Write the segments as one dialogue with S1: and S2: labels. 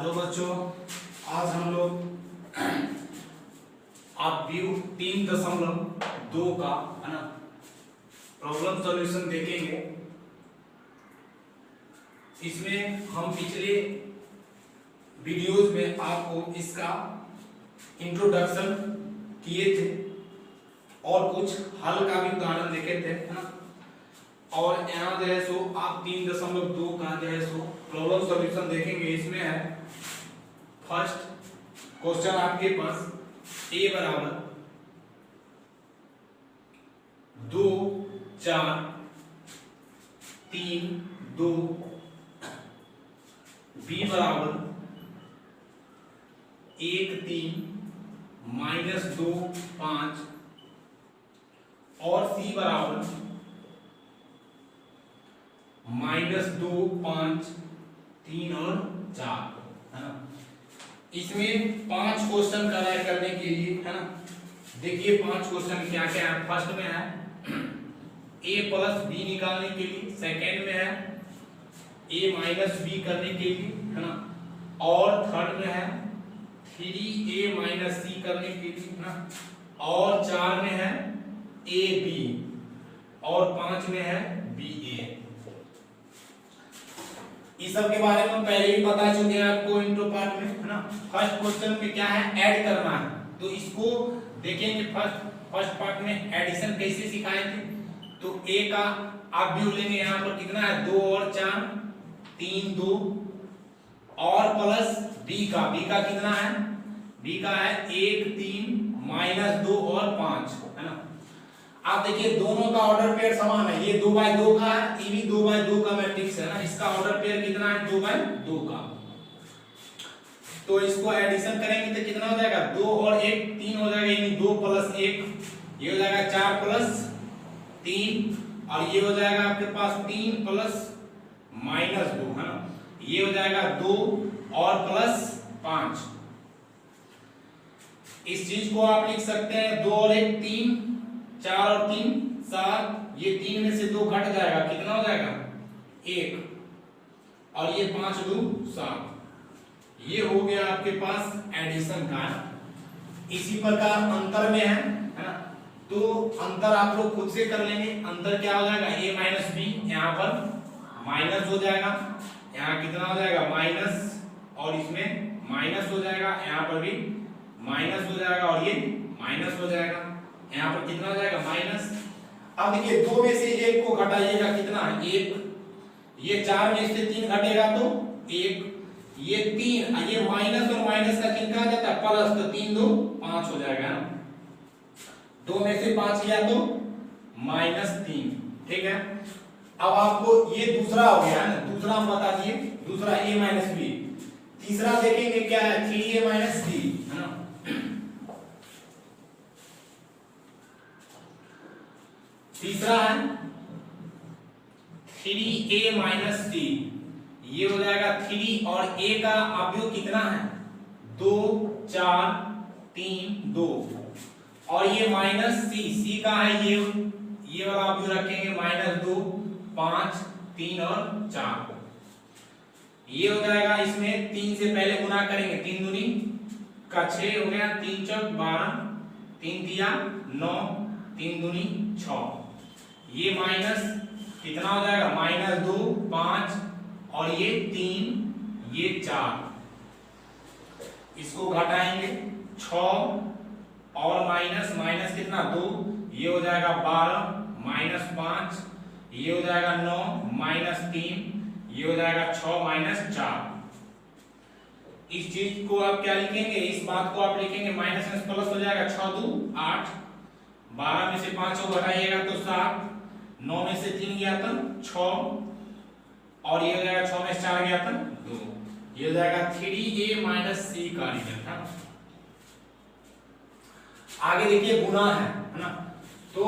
S1: Hello बच्चों, आज हम लोग आप व्यू 3.2 का है ना प्रॉब्लम सॉल्यूशन देखेंगे। इसमें हम पिछले वीडियोस में आपको इसका इंट्रोडक्शन किए थे और कुछ हल का भी उदाहरण देखे थे, है ना। और यहाँ जो है सो आप 3.2 का जो है सो प्रॉब्लम सॉल्यूशन देखेंगे। इसमें है फर्स्ट क्वेश्चन आपके पास a बराबर 2 4 3 2, b बराबर 1 3 -2 5 और c बराबर -2 5 3 और 4, है ना। इसमें 5 क्वेश्चन कराए करने के लिए, है ना। देखिए 5 क्वेश्चन क्या क्या है। फर्स्ट में है a प्लस b निकालने के लिए, सेकंड में है a माइनस b करने के लिए, है ना। और थर्ड में है 3a माइनस c करने के लिए, है ना। और 4 में है a b और 5 में है b a। इस सब के बारे में पहले ही पता चुके हैं आपको इंट्रो पार्ट में, है ना। फर्स्ट क्वेश्चन में क्या है, ऐड करना है, तो इसको देखेंगे। फर्स्ट पार्ट में एडिशन कैसे सिखाए थे। तो a का आप भी लेंगे, यहाँ पर कितना है 2 और 4 3 2 और प्लस b का कितना है, b का है 1 3 -2 और 5, है ना। आप देखिए दोनों का ऑर्डर पेयर समान है। ये 2/2 का है, ये भी 2/2 का मैट्रिक्स है ना। इसका ऑर्डर पेयर कितना है 2/2 का। तो इसको एडिशन करेंगे तो कितना हो जाएगा 2 और 1 3 हो जाएगा, यानी 2 + 1 ये हो जाएगा 4 + 3 और ये हो जाएगा आपके पास 3 + -2, है ना। ये हो जाएगा 2 और +5। इस चीज को आप लिख सकते हैं 2 और 1 3 4 और 3 7, ये 3 में से 2 घट जाएगा, कितना हो जाएगा 1 और ये 5 2 7। ये हो गया आपके पास एडिशन का। इसी प्रकार अंतर में है ना। तो अंतर आप लोग खुद से कर लेंगे। अंतर क्या हो जाएगा a माइनस b, यहाँ पर माइनस हो जाएगा, यहाँ कितना हो जाएगा माइनस और इसमें माइनस हो जाएगा, यहाँ पर भी माइनस हो जाएगा और ये माइनस हो जाएगा, यहाँ पर कितना हो जाएगा माइनस। अब देखिए 2 में से 1 को घटाइएगा, कितना 1, ये 4 में से 3 घटेगा तो 1, ये 3, ये माइनस और माइनस का चिन्ह आ जाता है प्लस, तो 3 2 5 हो जाएगा ना। 2 में से 5 गया तो -3, ठीक है। अब आपको ये दूसरा हो गया है ना, दूसरा हम बता दिए, दूसरा a माइनस b। तीसरा देखेंगे क्या है 3a माइनस c, है ना। तीसरा है 3a माइनस c, ये हो जाएगा 3 और a का अवयव कितना है 2 4 3 2 और ये माइनस c का है ये वाला अवयव रखेंगे -2 5 3 और 4। ये हो जाएगा, इसमें 3 से पहले गुना करेंगे, 3 दूनी का 6 हो गया, 3 चौक 12 3 तिया 9 3 दूनी 6। ये माइनस कितना हो जाएगा -2 5 और ये 3 ये 4, इसको घटाएंगे 6 और माइनस कितना 2, ये हो जाएगा 12 -5, ये हो जाएगा 9 -3, ये हो जाएगा 6 -4। इस चीज को आप क्या लिखेंगे, इस बात को आप लिखेंगे माइनस में प्लस हो जाएगा 6 2 8, 12 में से 5 को घटाइएगा तो 7, 9 में से 3 गया तो 6 और ये हो जाएगा 6 में 4 गया तो 2, ये हो जाएगा 3a माइनस c का रिजल्ट, है ना। आगे देखिए गुना है ना। तो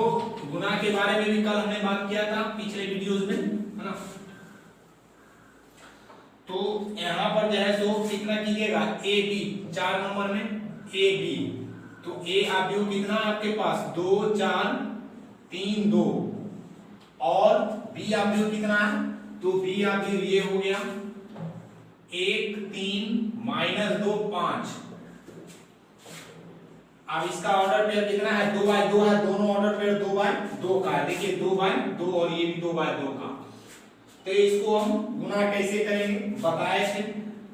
S1: गुना के बारे में भी कल हमने बात किया था पिछले वीडियोस में, है ना। तो यहाँ पर जो है सो कितना कीजिएगा a b, 4 नंबर में a b, तो a अवयव कितना है आपके पास 2 4 3 2 और b अवयव कितना है, तो b अवयव ये हो गया 1 3 माइनस 2 5। अब इसका ऑर्डर पेयर कितना है 2 बाय 2 है, दोनों ऑर्डर पेयर 2 बाय 2 का है। देखिए 2 बाय 2 और ये भी 2 बाय 2 का। तो इसको हम गुना कैसे करेंगे बताए थे,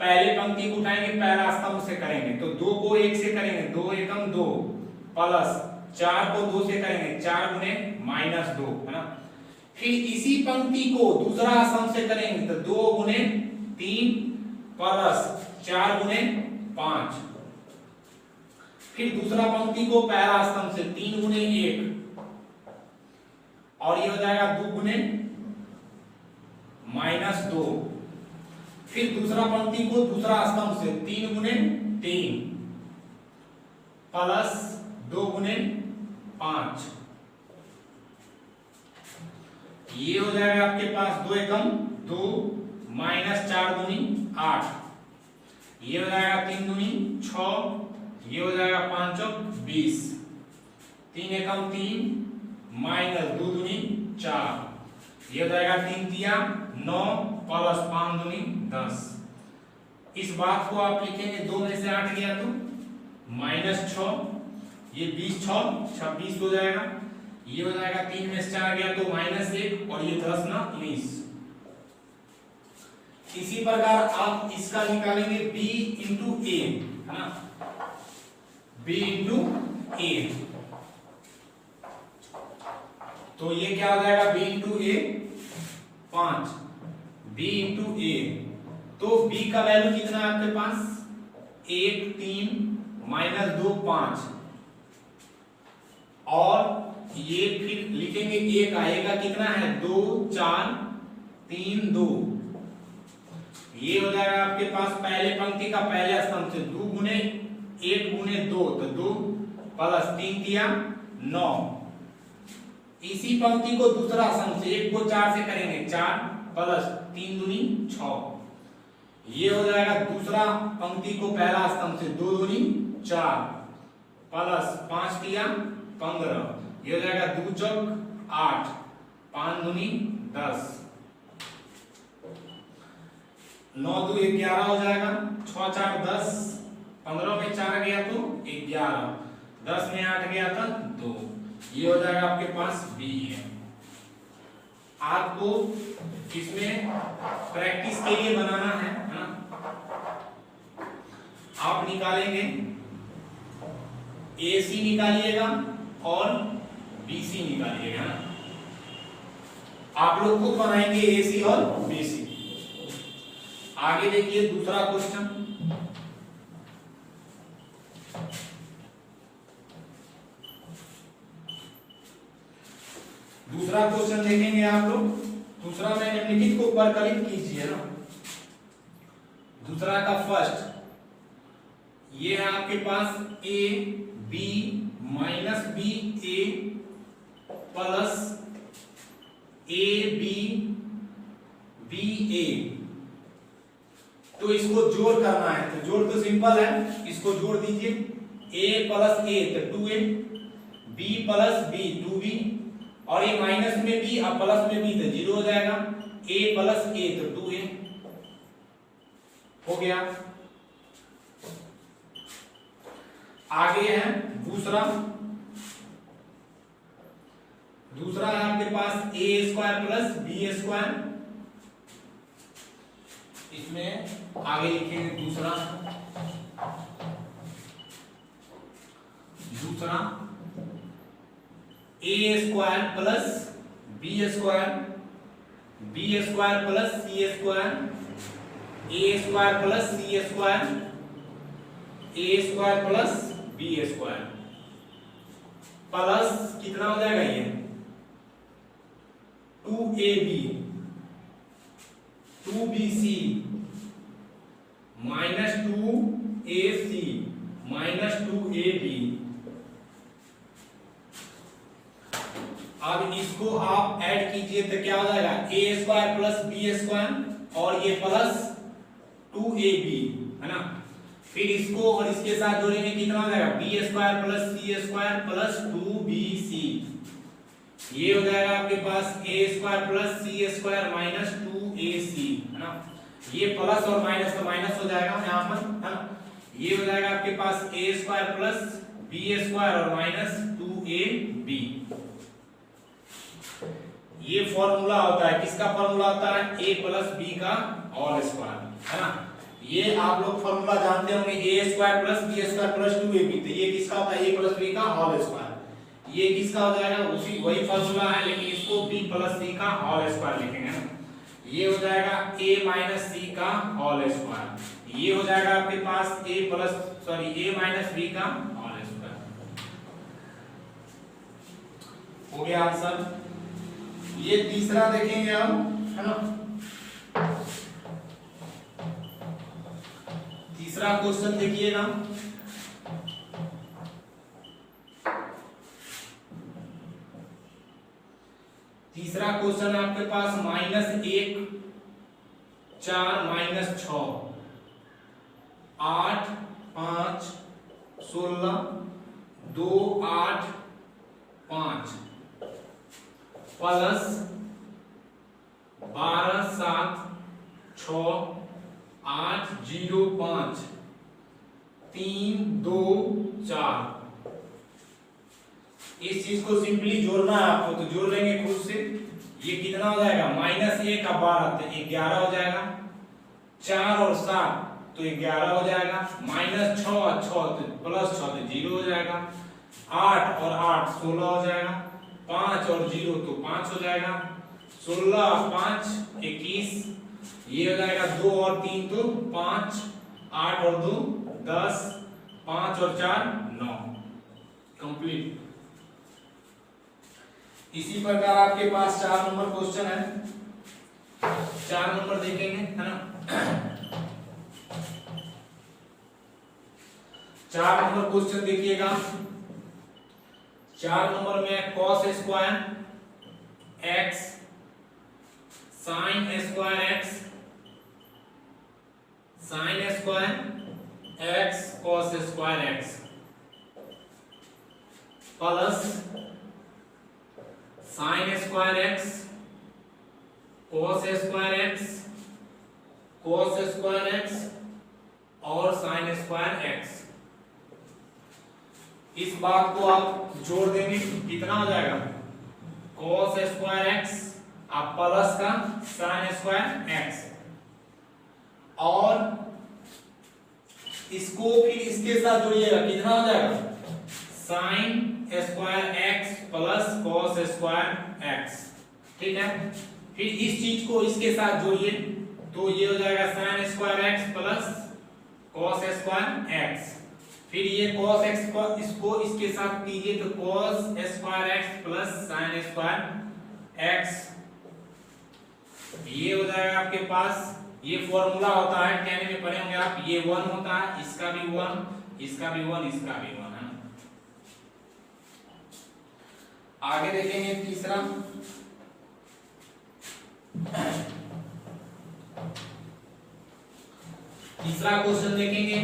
S1: पहले पंक्ति को उठाएंगे पहला स्तंभ से करेंगे तो 2 को 1 से करेंगे 2 एकम 2 प्लस 4 को 2 से करेंगे 4 गुने माइनस 2 है ना। फिर इसी पंक्ति को दूसरा स्तंभ से करेंगे तो 2 गुने 3 प्लस 4 गुने 5। फिर दूसरा पंक्ति को पहला स्तंभ से 3 गुने 1 और ये हो जाएगा 2 गुने माइनस 2। फिर दूसरा पंक्ति को दूसरा स्तंभ से 3 गुने 3 प्लस 2 गुने 5। ये हो जाएगा आपके पास 2 एकम 2 माइनस 4 दूनी 8। ये हो जाएगा 3 दूनी 6। ये हो जाएगा 5 चौक 20। 3 एकम 3 माइनस 2 दूनी 4। ये हो जाएगा 3 तिया 9 प्लस 5 दूनी 10। इस बात को आप लिखेंगे 2 में से 8 गया तो माइनस 6। ये 20 6 26 हो जाएगा। ये हो जाएगा 3 में से 4 गया तो माइनस 1 और ये 10 ना 19। इसी प्रकार आप इसका निकालेंगे b इंटू ए है ना, b इंटू ए। तो ये क्या हो जाएगा b इंटू ए 5 b इंटू ए। तो b का वैल्यू कितना है आपके पास 1 3 माइनस 2 5 और ये फिर लिखेंगे a का कितना है 2 4 3 2। ये हो जाएगा आपके पास पहले पंक्ति का पहले स्तंभ से 2 गुने 1 गुने 2 तो 2 प्लस 3 दिया 9। इसी पंक्ति को दूसरा स्तंभ से 1 को 4 से करेंगे 4 प्लस 3 दूनी 6। ये हो जाएगा दूसरा पंक्ति को पहला स्तंभ से 2 दूनी 4 प्लस 5 दिया 15। ये हो जाएगा 2 चौक 8 5 दूनी 10। 9 2 11 हो जाएगा 6 4 10 15 में 4 गया तो 11 10 में 8 गया था 2। ये हो जाएगा आपके पास बी है। आपको इसमें प्रैक्टिस के लिए बनाना है ना। आप निकालेंगे AC निकालिएगा और BC निकालिएगा ना। आप लोग खुद बनाएंगे AC और BC। आगे देखिए दूसरा क्वेश्चन। दूसरा क्वेश्चन देखेंगे आप लोग। दूसरा में निम्नलिखित को परकलित कीजिए ना। दूसरा का फर्स्ट ये है आपके पास a b minus b a plus a b b a। तो इसको जोड़ करना है तो जोड़ तो सिंपल है, इसको जोड़ दीजिए a प्लस a तो 2a b plus b 2b और ये माइनस में b और प्लस में b तो 0 हो जाएगा। a प्लस a तो 2a हो गया। आगे है दूसरा। दूसरा है आपके पास a square plus b square. इसमें आगे लिखेंगे दूसरा a square plus b square plus c square a square plus c square a square plus b square plus कितना हो जाएगा ये 2ab 2bc minus 2ac minus 2ab। अब इसको आप ऐड कीजिए तो क्या हो जाएगा a square plus b square और ये प्लस 2ab है ना। फिर इसको और इसके साथ जोड़ेंगे कितना हो जाएगा b square plus c square plus 2bc। ये हो जाएगा आपके पास a square plus c square minus 2ac है ना। ये प्लस और माइनस तो माइनस हो जाएगा यहाँ पर, है ना। ये हो जाएगा आपके पास ए स्क्वायर प्लस बी स्क्वायर और माइनस 2ab। ये फॉर्मूला होता है, किसका फॉर्मूला होता है, a प्लस बी का होल स्क्वायर, है ना। ये आप लोग फॉर्मूला जानते होंगे, A square plus B square plus 2ab। तो ये किसका होता है, a प्लस बी का होल स्क्वायर। ये किसका हो जाएगा, उसी वही फॉर्मूला है, लेकिन इसको b प्लस c का होल स्क्वायर लिखेंगे ना। ये हो जाएगा a माइनस c का होल स्क्वायर। ये हो जाएगा आपके पास a माइनस b का होल स्क्वायर। हो गया आंसर। ये तीसरा देखेंगे हम, है ना। तीसरा क्वेश्चन देखिएगा। तीसरा क्वेश्चन आपके पास -1 4 -6 8 5 16 2 8 5 प्लस 12 7 6 8 0 5 3 2 4। इस चीज को सिंपली जोड़ना है आपको, तो जोड़ लेंगे खुद से। ये कितना हो जाएगा, -1 का 12 तो 11 हो जाएगा, 4 और 7 तो 11 हो जाएगा, -6 और 6 तो +6 तो 0 हो जाएगा, 8 और 8 16 हो जाएगा, 5 और 0 तो 5 हो जाएगा, 16 और 5 21। ये हो जाएगा 2 और 3 तो 5, 8 और 2 10, 5 और 4 9। कंप्लीट। इसी प्रकार आपके पास 4 नंबर क्वेश्चन है। 4 नंबर देखेंगे, है ना। 4 नंबर क्वेश्चन देखिएगा। 4 नंबर में cos square x sin square x sin square x cos square x plus sin square x cos square x cos square x और sin स्क्वायर x। इस बात को आप जोड़ देंगे, कितना हो जाएगा, cos स्क्वायर x आप प्लस का sin स्क्वायर x, और इसको फिर इसके साथ जोड़िएगा, कितना हो जाएगा, sin square x plus cos square x। ठीक है। फिर इस चीज को इसके साथ जोड़िए, तो ये हो जाएगा sin square x plus cos square x। फिर ये cos x को इसको इसके साथ कीजिए, तो cos square x plus sin square x। ये हो जाएगा आपके पास, ये फॉर्मूला होता है, कहने में पढ़े होंगे आप, ये 1 होता है, इसका भी 1, इसका भी 1, इसका भी 1, है ना। आगे देखेंगे तीसरा। तीसरा क्वेश्चन देखेंगे।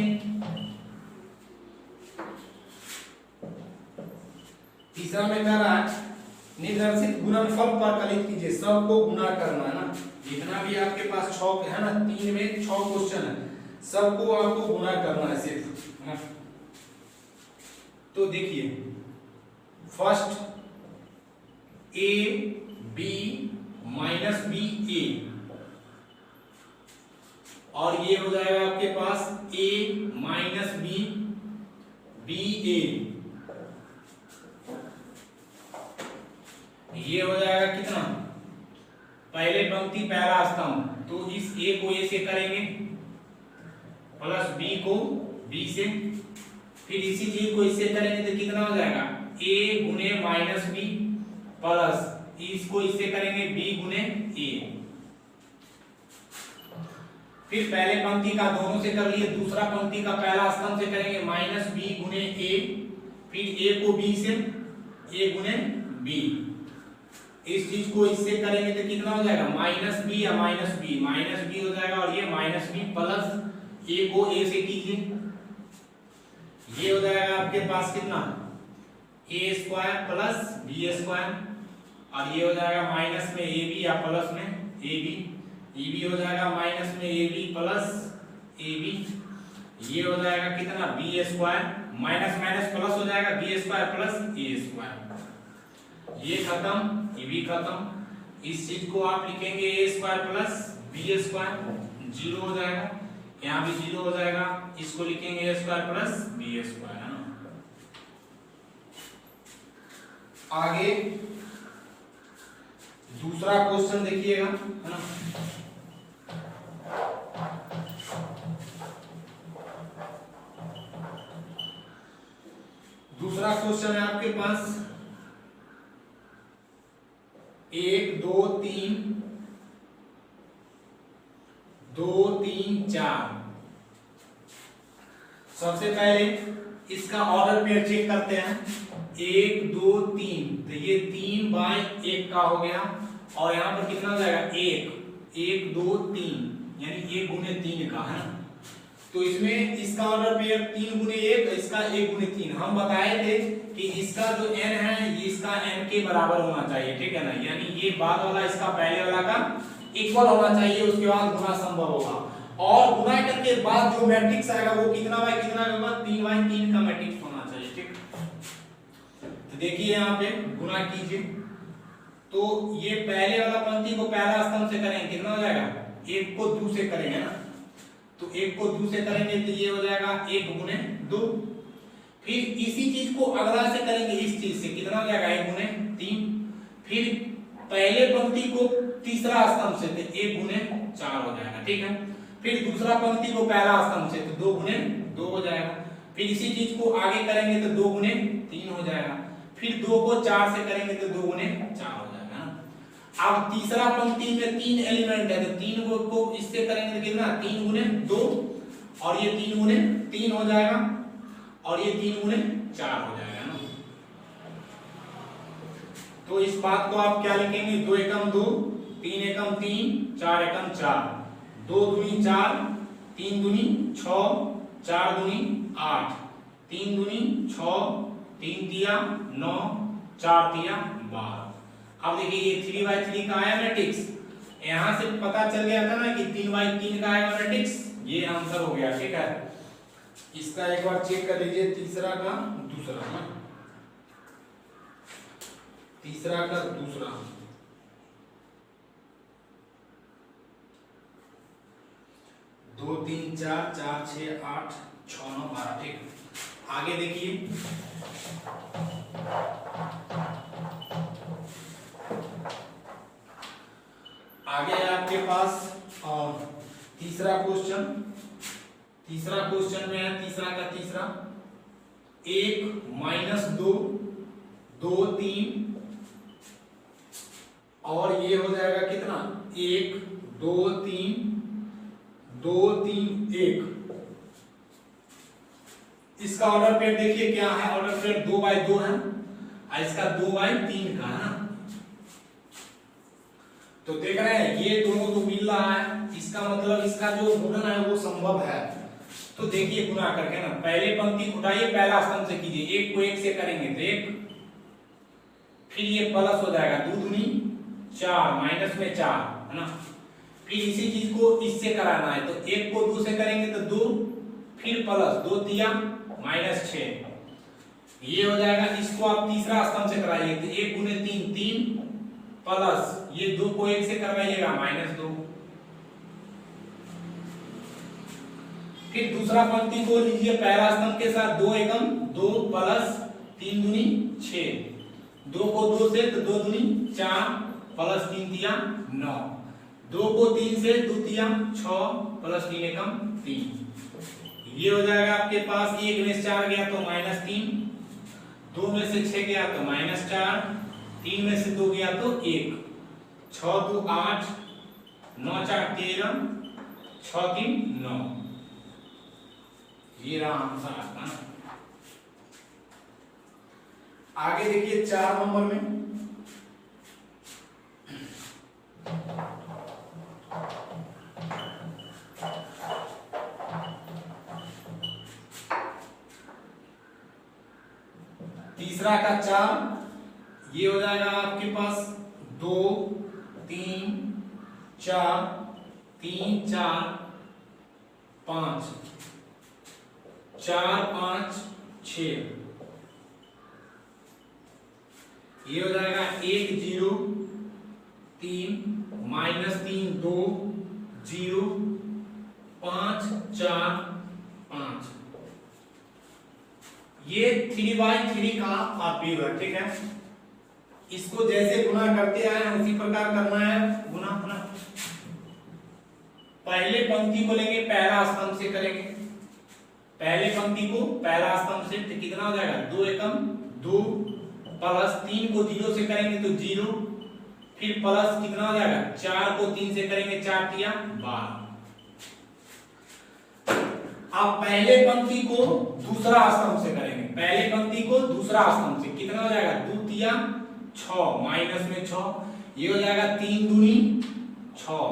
S1: तीसरा में कह रहा है निर्देशित गुणनफल पर कलित कीजिए, सबको गुणा करना है ना। जितना भी आपके पास 6 है ना, 3 में 6 क्वेश्चन है, सबको आपको गुणा करना है सिर्फ, है ना। तो देखिए first a b minus B A, और ये हो जाएगा आपके पास a minus B B A. ये हो जाएगा कितना, पहले पंक्ति पहला स्तंभ, तो इस a को a से करेंगे प्लस b को b से, फिर इसी चीज को इससे करेंगे तो कितना हो जाएगा, a गुने माइनस बी प्लस इसको इससे करेंगे b गुने a। फिर पहले पंक्ति का दोनों से कर लिए, दूसरा पंक्ति का पहला स्तंभ से करेंगे माइनस बी गुने a, फिर a को b से a गुने b। इस चीज को इससे करेंगे तो कितना हो जाएगा, माइनस बी या माइनस बी हो जाएगा, और ये माइनस बी प्लस a को a से कीजिए, ये हो जाएगा आपके पास कितना, a square plus b square, और ये हो जाएगा माइनस में ab या प्लस में ab। ईबी हो जाएगा माइनस में एबी प्लस एबी, ये हो जाएगा कितना B square, minus minus plus हो जाएगा B square plus A square, ये खत्म ये भी खत्म। इस चीज को आप लिखेंगे A square plus B square, zero हो जाएगा, यहाँ भी जीरो हो जाएगा, इसको लिखेंगे A square plus B square, है ना। आगे दूसरा क्वेश्चन देखिएगा, है ना। दूसरा क्वेश्चन है आपके पास 1 2 3 2 3 4। सबसे पहले इसका ऑर्डर पेयर चेक करते हैं, 1 2 3, तो ये 3 बाय 1 का हो गया, और यहाँ पर कितना हो जाएगा 1 1 2 3, यानी 1 गुने 3 का, है ना। तो इसमें इसका ऑर्डर पेयर 3 गुने 1, इसका 1 गुने 3। हम बताए थे कि इसका जो n है ये इसका n के बराबर होना चाहिए, ठीक है ना, यानी ये बाद वाला इसका पहले वाला का इक्वल होना चाहिए, उसके बाद गुना संभव होगा, और गुना करके बाद जो मैट्रिक्स आएगा वो कितना बाय कितना होगा, 3 बाय 3 का मैट्रिक्स होना चाहिए, ठीक। तो देखिए यहाँ पे गुना कीजिए, तो ये पहले वाला पंक्ति को पहला स्तंभ से करेंगे, कितना हो जाएगा 1 को 2 से करेंगे ना, तो 1 को 2 से करेंगे तो ये हो जाएगा 1 गुने 2। फिर इसी चीज को अगला से करेंगे, इस चीज से कितना हो जाएगा 1 गुने 3। फिर पहले पंक्ति को तीसरा स्तंभ से तो 1 गुने 4 हो जाएगा, ठीक है। फिर दूसरा पंक्ति को पहला स्तंभ से तो 2 गुने 2 हो जाएगा। फिर इसी चीज को आगे करेंगे तो 2 गुने 3 हो जाएगा। फिर 2 को 4 से करेंगे तो 2 गुने 4 हो जाएगा ना। अब तीसरा पंक्ति में 3 एलिमेंट है, तो 3 को इससे करेंगे तो कितना 3 गुने 2, और ये 3 गुने 3 हो जाएगा, और ये 3 गुने 4 हो जाएगा ना। तो इस बात को आप क्या लिखेंगे, 2 एकम 2, 3 एकम 3, 4 एकम 4, 2 दूनी 4, 3 दूनी 6, 4 दूनी 8, 3 दूनी 6, 3 तिया 9, 4 तिया 12। अब देखिए ये 3/3 का आया मैट्रिक्स, यहां से पता चल गया था ना कि 3/3 का आएगा मैट्रिक्स, ये आंसर हो गया, ठीक है। इसका एक बार चेक कर लीजिए, तीसरा का दूसरा ना, तीसरा का दूसरा, दो 3 4 4 6 8 6 9 12, ठीक। आगे देखिए आगे आपके पास तीसरा क्वेश्चन, तीसरा क्वेश्चन में है तीसरा का तीसरा 1 - 2 2 3, और ये हो जाएगा कितना 1 2 3 2 3 1। इसका ऑर्डर पेयर देखिए क्या है, ऑर्डर पेयर 2/2 है, और इसका 2/3 का है ना। तो देख रहे हैं ये दोनों तो मिल रहा है, इसका मतलब इसका जो गुणन है वो संभव है। तो देखिए गुना करके ना, पहले पंक्ति उठाइए, पहला स्तंभ से कीजिए, 1 को 1 से करेंगे तो 1, फिर ये प्लस हो जाएगा 2 दूनी 4 माइनस में 4, है ना। फिर इसी चीज को इससे कराना है, तो 1 को 2 से करेंगे तो 2, फिर प्लस 2 तिया -6, ये हो जाएगा। इसको आप तीसरा स्तंभ से कराइए तो 1 गुने 3 3, प्लस ये 2 को 1 से करवाइएगा -2। फिर दूसरा पंक्ति को लीजिए पहला स्तंभ के साथ, 2 एकम 2 प्लस 3 दूनी 6, 2 को 2 से तो 2 दूनी 4 प्लस 3 तिया 9, 2 को 3 से 2 तिया 6 प्लस 3 एकम 3, ये हो जाएगा आपके पास। 1 में से 4 गया तो -3, 2 में से 6 गया तो -4, 3 में से 2 गया तो 1, 6 2 8, 9 4 13, 6 3 9, ये रहा आंसर आपका ना। आगे देखिए 4 नंबर में तीसरा का 4, ये हो जाएगा आपके पास 2 3 4 3 4 5 4 5 6, ये हो जाएगा 1 0 3 -3 2 0 5 4 5। ये 3/3 का आरपीयू है, ठीक है। इसको जैसे गुना करते आए हैं उसी प्रकार करना है, गुना गुना। पहले पंक्ति को लेंगे, पहला स्तंभ से करेंगे। पहले पंक्ति को पहला स्तंभ से तो कितना हो जाएगा 2 एकम 2 प्लस 3 को 0 से करेंगे तो 0, फिर प्लस कितना हो जाएगा 4 को 3 से करेंगे 4 तिया 12। अब पहले पंक्ति को दूसरा स्तंभ से करेंगे, पहले पंक्ति को दूसरा स्तंभ से कितना हो जाएगा 2 तिया 6 माइनस में 6, ये हो जाएगा 3 दूनी 6,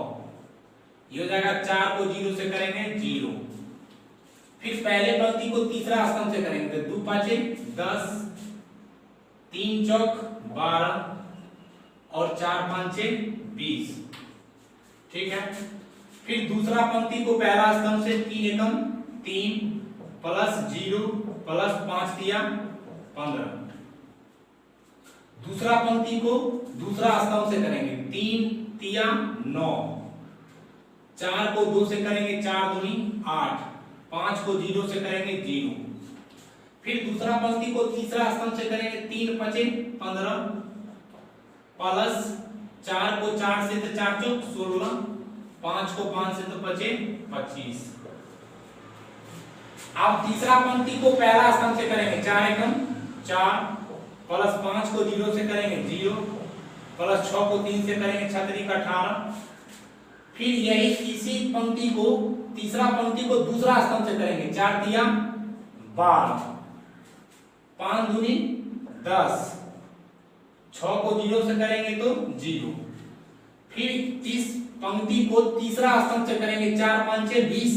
S1: ये हो जाएगा 4 को 0 से करेंगे 0। फिर पहले पंक्ति को तीसरा स्तंभ से करेंगे तो 2 5 10 3 चौक 12 और 4 5 20, ठीक है। फिर दूसरा पंक्ति को पहला स्तंभ से 3 एकम 3 प्लस 0 प्लस 5 तिया 15। दूसरा पंक्ति को दूसरा स्तंभ से करेंगे 3 तिया 9, 4 को 2 से करेंगे 4 दूनी 8, 5 को 0 से करेंगे 0। फिर दूसरा पंक्ति को तीसरा स्तंभ से करेंगे 3 5 15 प्लस 4 को 4 से तो 4 चौक 16, 5 को 5 से तो 5 25। अब तीसरा पंक्ति को पहला स्तंभ से करेंगे 4 एकम 4 प्लस 5 को 0 से करेंगे 0 प्लस 6 को 3 से करेंगे 6 3 का 18। फिर यही इसी पंक्ति को तीसरा पंक्ति को दूसरा स्तंभ से करेंगे 4 तिया 12 5 दूनी 10, 6 को 0 से करेंगे तो 0। फिर इस पंक्ति को तीसरा स्तंभ से करेंगे 4 5 20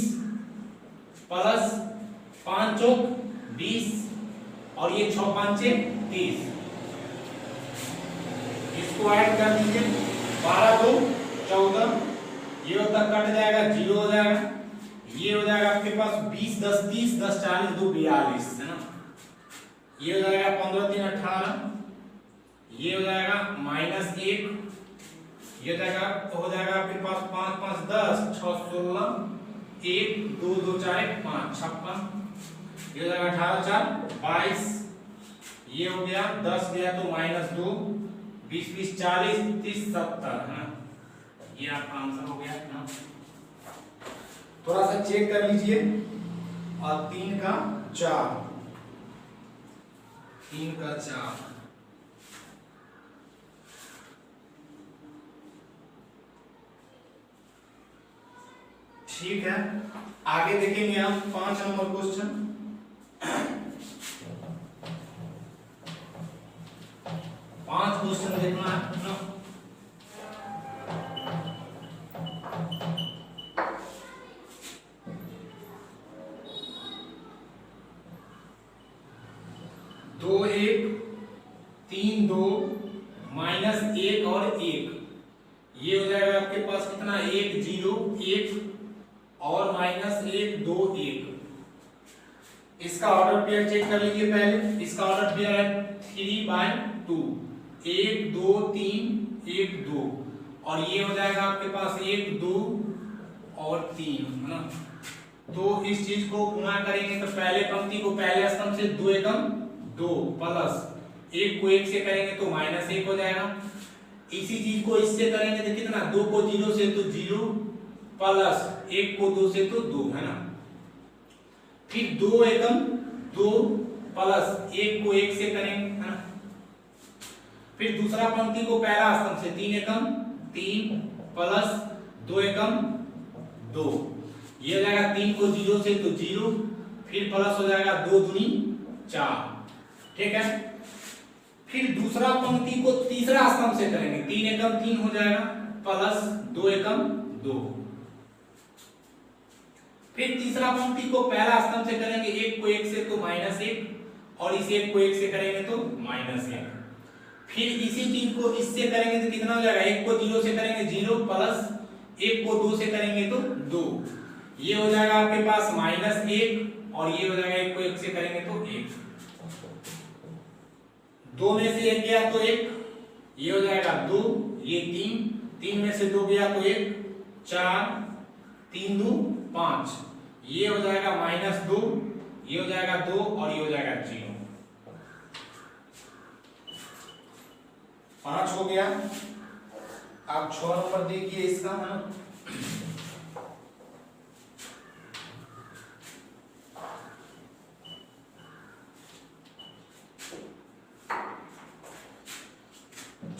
S1: प्लस 5 चौक 20 और ये 6 5 30। इसको ऐड कर दीजिए 12 2 14, ये होता कट जाएगा 0 हो जाएगा, ये हो जाएगा आपके पास 20 10 30 10 40 2 42 है ना। ये हो जाएगा 15 3 18, ये हो जाएगा -1, ये हो जाएगा आपके पास 5 5 10 6 16 1 2 2 4 5 56, ये हो जाएगा 18 4 22, ये हो गया 10 गया तो -2 20 20 40 30 70 है ना। ये आपका आंसर हो गया ना। थोड़ा सा चेक कर लीजिए। और 3 का 4 3 का 4 ठीक है। आगे देखेंगे हम 5 नंबर क्वेश्चन। 5 क्वेश्चन देखना है ना। दो 1 3 2 -1 और 1, ये हो जाएगा आपके पास कितना 1 0 1 और -1 2 1। इसका ऑर्डर पेयर चेक कर लीजिए पहले। इसका ऑर्डर पेयर है 3/2 1 2 3 1 2, और ये हो जाएगा आपके पास 1 2 और 3 है ना। तो इस चीज को गुणा करेंगे तो पहले पंक्ति को पहले स्तंभ से 2 एकम 2 प्लस 1 को 1 से करेंगे तो -1 हो जाएगा। इसी चीज को इससे करेंगे तो कितना 2 को 0 से तो 0 प्लस 1 को 2 से तो 2 है ना। फिर 2 एकम 2 प्लस 1 को 1 से करेंगे है ना। फिर दूसरा पंक्ति को पहला स्तंभ से 3 एकम 3 प्लस 2 एकम 2, ये हो जाएगा 3 को 0 से तो 0, फिर प्लस हो जाएगा 2 दूनी 4, ठीक है। फिर दूसरा पंक्ति को तीसरा स्तंभ से करेंगे 3 एकम 3 हो जाएगा प्लस 2 एकम 2। फिर तीसरा पंक्ति को पहला स्तंभ से करेंगे 1 को 1 से तो -1 और इस 1 को 1 से करेंगे तो -1। फिर इसी चीज को इससे करेंगे तो कितना हो जाएगा 1 को 0 से करेंगे 0 प्लस एक को 2 से करेंगे तो 2, ये हो जाएगा आपके पास -1 और ये हो जाएगा 1 को 1 से करेंगे तो 1, 2 में से 1 गया तो 1, ये हो जाएगा 2, ये 3, 3 में से 2 गया तो 1, 4, 3 2 5, ये हो जाएगा -2, ये हो जाएगा 2 और ये हो जाएगा 0, 5 हो गया। आप 6 नंबर देखिए इसका, है ना,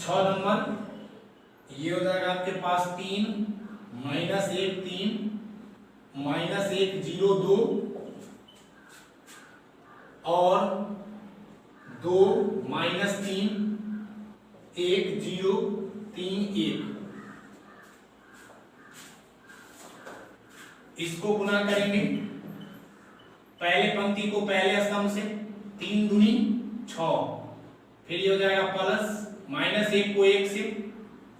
S1: नंबर ये हो जाएगा आपके पास 3 -1 3 -1 0 2 और 2 -3 1 0 3 1, इसको गुना करेंगे पहले पंक्ति को पहले स्तंभ से, 3 दूनी 6, फिर ये हो जाएगा प्लस -1 को 1 से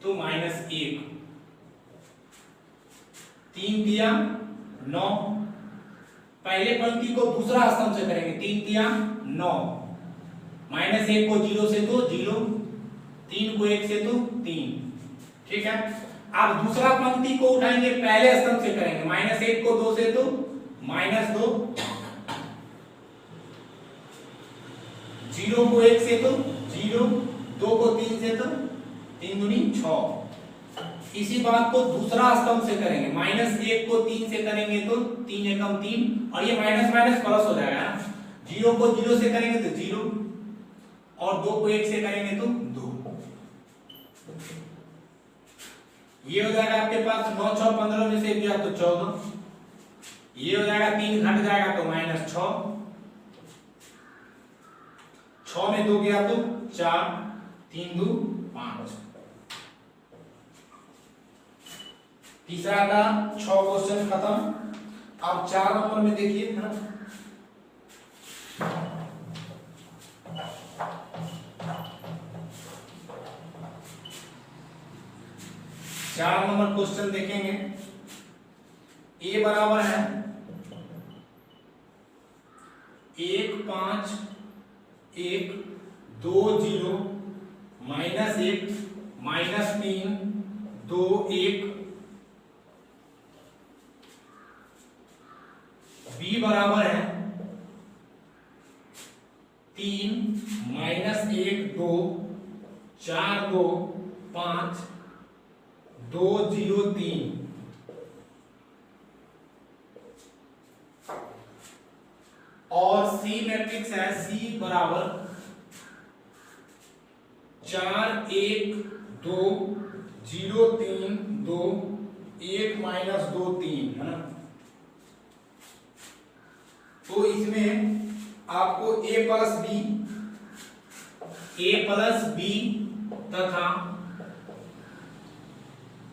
S1: तो -1, 3 दिया 9, पहले पंक्ति को दूसरा स्तंभ से करेंगे, 3 दिया 9, -1 को 0 से तो 0, 3 को 1 से तो 3, ठीक है। अब दूसरा पंक्ति को उठाएंगे पहले स्तंभ से करेंगे, -1 को 2 से तो -2, 0 को 1 से तो 0, 2 को 3 से तो 3 दूनी 6। इसी बात को दूसरा स्तंभ से करेंगे, -1 को 3 से करेंगे तो 3 एकम 3 और ये माइनस माइनस प्लस हो जाएगा ना, 0 को 0 से करेंगे तो 0 और 2 को 1 से करेंगे तो 2, ये हो जाएगा आपके पास 9 6 15 में से गया तो 14, ये हो जाएगा 3 घट जाएगा तो -6, 6 में 2 गया तो 4, 3 2 5। तीसरा का 6 क्वेश्चन खत्म। अब 4 नंबर में देखिए, है ना, चार नंबर क्वेश्चन देखेंगे। ए बराबर है 1 5 1 2 0 -1 -3 2 1, बी बराबर है 3 -1 2 4 2 5 2 0 3, और सी मैट्रिक्स है सी बराबर 4 1 2 0 3 2 1 -2 3, है ना। तो इसमें आपको a प्लस बी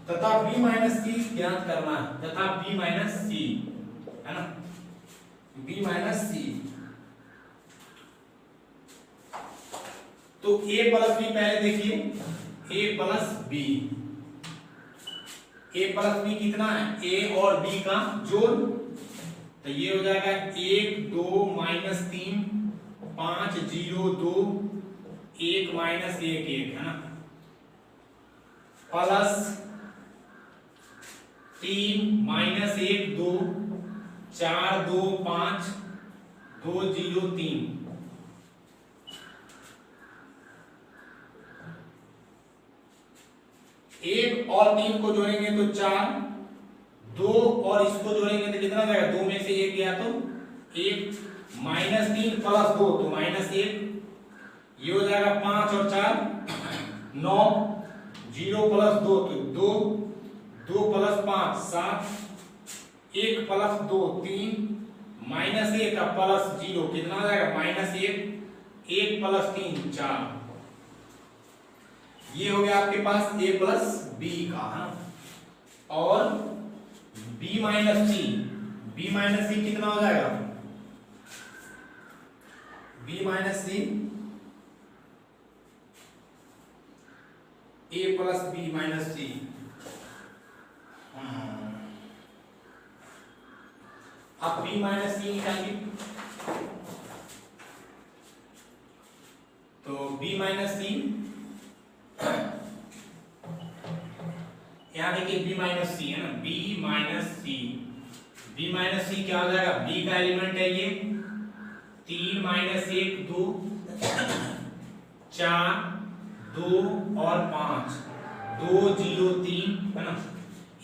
S1: तथा b माइनस सी ज्ञात करना है, तथा b माइनस सी, है ना, b माइनस सी। तो a प्लस बी पहले देखिए, a प्लस बी कितना है, a और b का जोड़, तो ये हो जाएगा 1 2 -3 5 0 2 1 -1 1, है ना, प्लस 3 -1 2 4 2 5 2 0 3, एक और 3 को जोड़ेंगे तो 4, 2 और इसको जोड़ेंगे तो कितना जाएगा, 2 में से 1 गया तो 1, -3 प्लस 2 तो -1, ये हो जाएगा 5 और 4 9, 0 प्लस 2 तो 2, 2 प्लस 5 7, 1 प्लस 2 3, -1 का प्लस 0 कितना आ जाएगा, -1, 1 प्लस 3 4। ये हो गया आपके पास a प्लस बी का, है, और b माइनस सी कितना हो जाएगा, b minus C a plus B minus C, अब b माइनस सी निकालिए, तो b माइनस सी, यहाँ देखिए b माइनस सी है ना, b माइनस सी, b माइनस सी क्या हो जाएगा, b का एलिमेंट है ये 3 माइनस 1 2 4 2 और 5 2 0 3 है ना।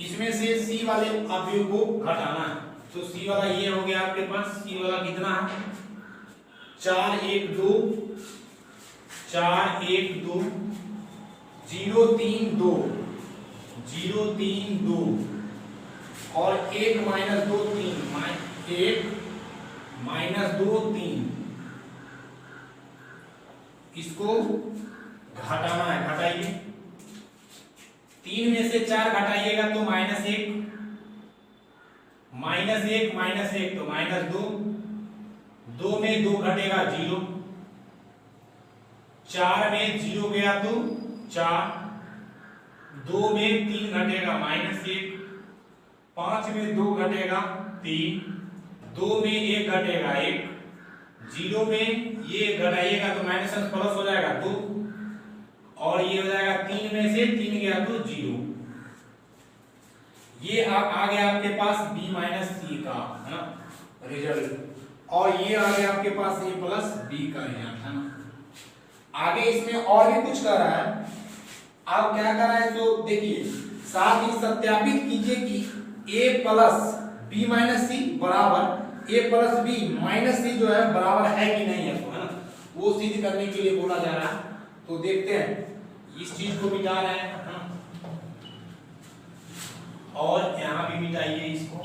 S1: इसमें से c वाले अवयव को घटाना है, तो c वाला ये हो गया आपके पास, c वाला कितना है 4 1 2 4 1 2 0 3 2 0 3 2 और 1 माइनस 2 3 1 माइनस 2 3, इसको घटाना है, घटाइए 3 में से 4 घटाइएगा तो माइनस 1 माइनस 1 माइनस 1 तो माइनस 2, 2 में 2 घटेगा 0, 4 में 0 गया तो 4, 2 में 3 घटेगा माइनस 1, 5 में 2 घटेगा 3, 2 में 1 घटेगा 1, 0 में ये घटाइएगा तो माइनस प्लस हो जाएगा 2, और ये हो जाएगा 3 में से 3 गया तो 0। ये आ गया आपके पास b माइनस सी का है ना रिजल्ट, और ये आ गया आपके पास a प्लस b का रिजल्ट है ना। आगे इसमें और भी कुछ कर रहा है, आप क्या कर रहा है तो देखिए, साथ ही सत्यापित कीजिए कि a प्लस b माइनस सी बराबर a प्लस b माइनस सी जो है बराबर है कि नहीं है, तो है ना, वो सिद्ध करने के लिए बोला जा रहा है। तो देखते हैं, इस चीज को मिटा रहे हैं और यहां भी मिटाइए इसको,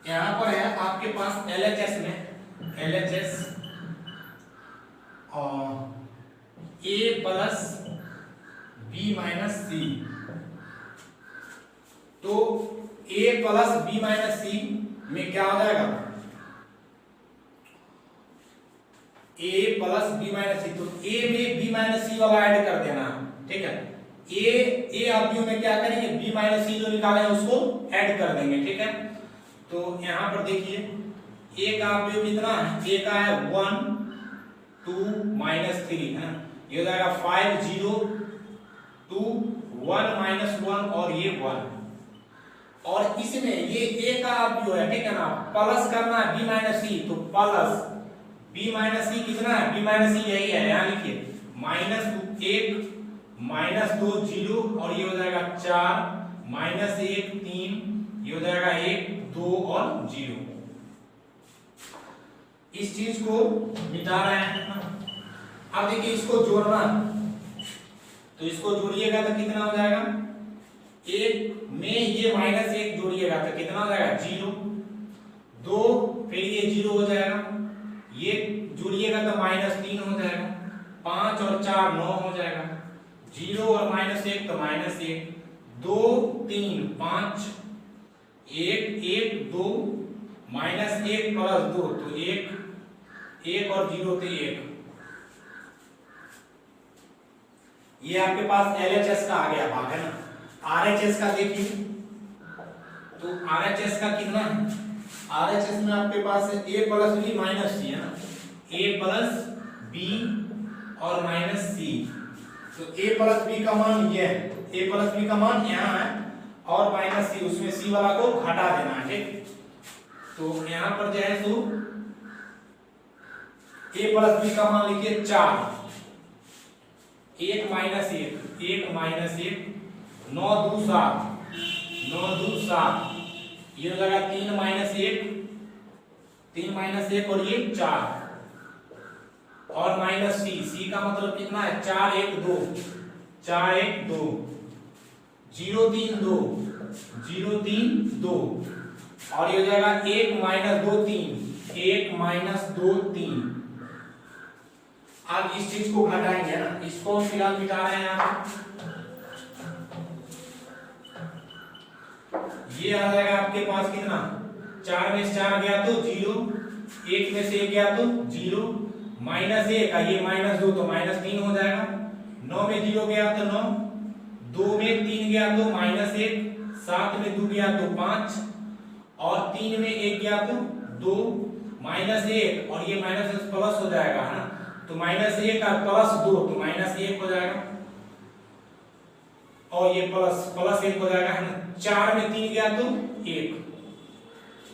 S1: यहां पर है आपके पास LHS में LHS और a प्लस b माइनस सी, तो a प्लस b माइनस सी में क्या हो जाएगा a प्लस b माइनस सी, तो a में b माइनस सी वाला ऐड कर देना, ठीक है। a अवयव में क्या करेंगे, b माइनस सी जो निकाले हैं उसको ऐड कर देंगे, ठीक है। तो यहाँ पर देखिए a का अवयव कितना है, a का है 1 2 माइनस 3 है, ये हो जाएगा 5 0 2 1 माइनस 1 और ये 1, और इसमें ये a का अवयव है, ठीक है ना, प्लस करना है b माइनस सी, तो प्लस b माइनस सी कितना है, b माइनस सी यही है, यहाँ लिखिए माइनस 1 माइनस 2 0 और ये हो जाएगा 4 माइनस 1 3, ये हो जाएगा 1 2 और 0। इस चीज को मिटा रहे हैं। अब देखिए इसको जोड़ना, तो इसको जोड़िएगा तो कितना हो जाएगा, 1 में ये माइनस 1 जोड़िएगा तो कितना हो जाएगा 0, 2 फिर ये 0 हो जाएगा, ये जोड़िएगा तो माइनस 3 हो जाएगा, 5 और 4 9 हो जाएगा, 0 और माइनस 1 तो माइनस 1, 2 3 5 1 1 2 माइनस 1 प्लस 2 तो 1 1 और 0 तो 1। ये आपके पास LHS का आ गया भाग है ना। RHS का देखिए, तो RHS का कितना है, RHS में आपके पास है a प्लस b माइनस सी है ना, a प्लस b और माइनस सी, तो a प्लस b का मान ये है, a प्लस b का मान यहाँ है और माइनस सी, उसमें c वाला को घटा देना है, ठीक। तो यहाँ पर जो है सो a प्लस b का मान लिखिए 4, 1 माइनस 1 1 माइनस 1 9 2 7 9 2 7, ये हो जाएगा 3 माइनस 1 3 माइनस 1 और ये 4 और माइनस सी का मतलब कितना है 4 1 2 4 1 2 0 3 2 0 3 2 और ये हो जाएगा 1 माइनस 2 3 1 माइनस 2 3। अब इस चीज को घटाएंगे ना, इसको फिलहाल मिटा रहे हैं आप, ये आ जाएगा आपके पास कितना 4 में से 4 गया तो 0, 1 में से 1 गया तो 0, माइनस 1 ये माइनस 2 तो माइनस 3 हो जाएगा, 9 में 0 गया तो 9, 2 में 3 गया तो माइनस 1, में 2 गया तो 5 और 3 में 1 गया तो 2 -1 और ये माइनस प्लस हो जाएगा है ना, तो -1 और +2 तो -1 हो जाएगा और ये +1 हो जाएगा है ना। 4 में 3 गया तो 1।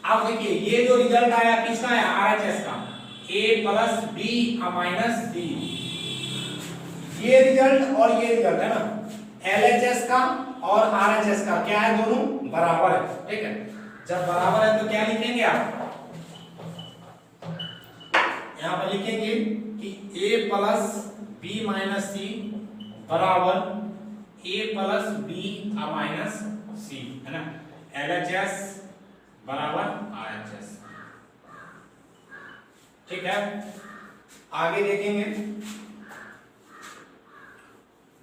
S1: अब देखिए ये जो रिजल्ट आया किसका है, आरएचएस का, a + b - d। ये रिजल्ट और ये रिजल्ट है ना, एलएचएस का और आरएचएस का क्या है, दोनों बराबर है। ठीक है, जब बराबर है तो क्या लिखेंगे आप, यहां पर लिखेंगे कि a + b - c बराबर a + b - c है ना, एलएचएस बराबर आरएचएस। ठीक है, आगे देखेंगे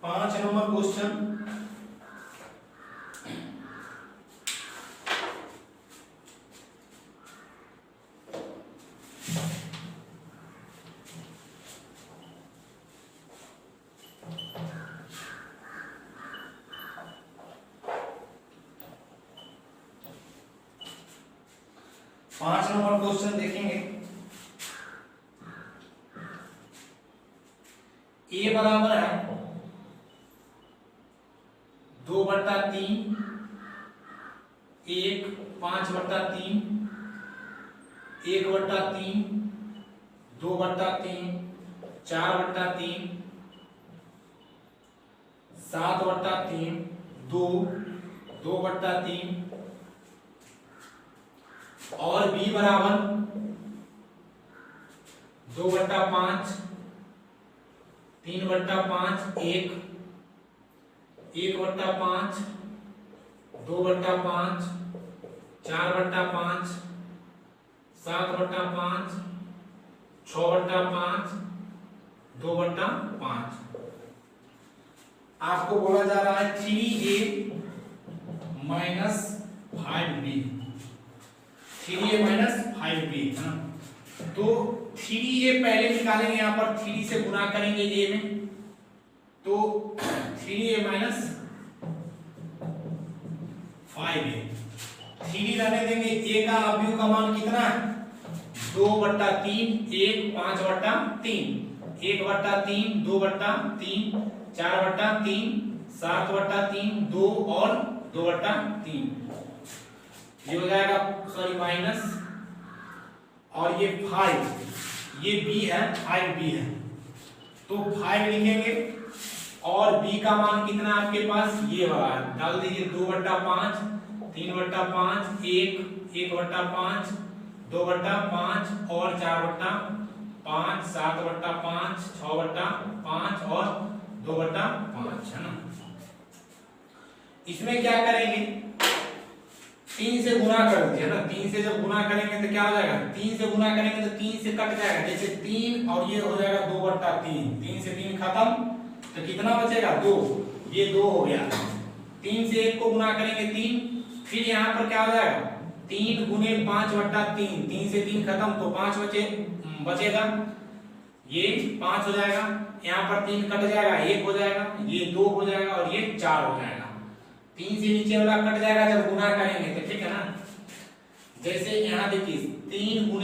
S1: 5 नंबर क्वेश्चन। पांच नंबर क्वेश्चन देखेंगे। ए बराबर है 2/3, 1 5/3, 1/3, 2/3, 4/3, 7/3, 2 2/3 और b बराबर 2/5, 3/5, 1 1/5, 2/5, 4/5, 7/5, 6/5, 2/5। आपको बोला जा रहा है 3a - 5b, 3a - 5b है ना। तो 3a पहले निकालेंगे, यहां पर 3 से गुना करेंगे a में, तो 3a - 5a, 3 रहने देंगे। a का अवयव का मान कितना है, 2/3, 1 5/3, 1/3, 2/3, 4/3, 7/3, 2 और 2/3, ये हो जाएगा सॉरी माइनस, और ये 5, ये b है, 5b है, तो 5 लिखेंगे। और b का मान कितना आपके पास, ये वाला है, डाल दीजिए 2/5, 3/5, 1 1/5, 2/5 और 4/5, 7/5, 6/5 और 2/5 है ना। इसमें क्या करेंगे, 3 से गुना कर दीजिए ना, 3 से जब गुना करेंगे तो क्या हो जाएगा, 3 से गुना करेंगे तो 3 से कट जाएगा, जैसे 3 और ये हो जाएगा 2/3, 3 से 3 खत्म, तो कितना बचेगा 2, ये 2 हो गया। 3 से 1 को गुना करेंगे 3, फिर यहाँ पर क्या हो जाएगा 3 × 5/3, 3 से 3 खत्म तो 5 बचेगा, ये 5 हो जाएगा। यहाँ पर 3 कट जाएगा, 1 हो जाएगा, ये 2 हो जाएगा और ये 4 हो जाएगा। 3 से नीचे वाला कट जाएगा जब गुना करेंगे तो, ठीक है ना। जैसे यहाँ देखिए 3 ×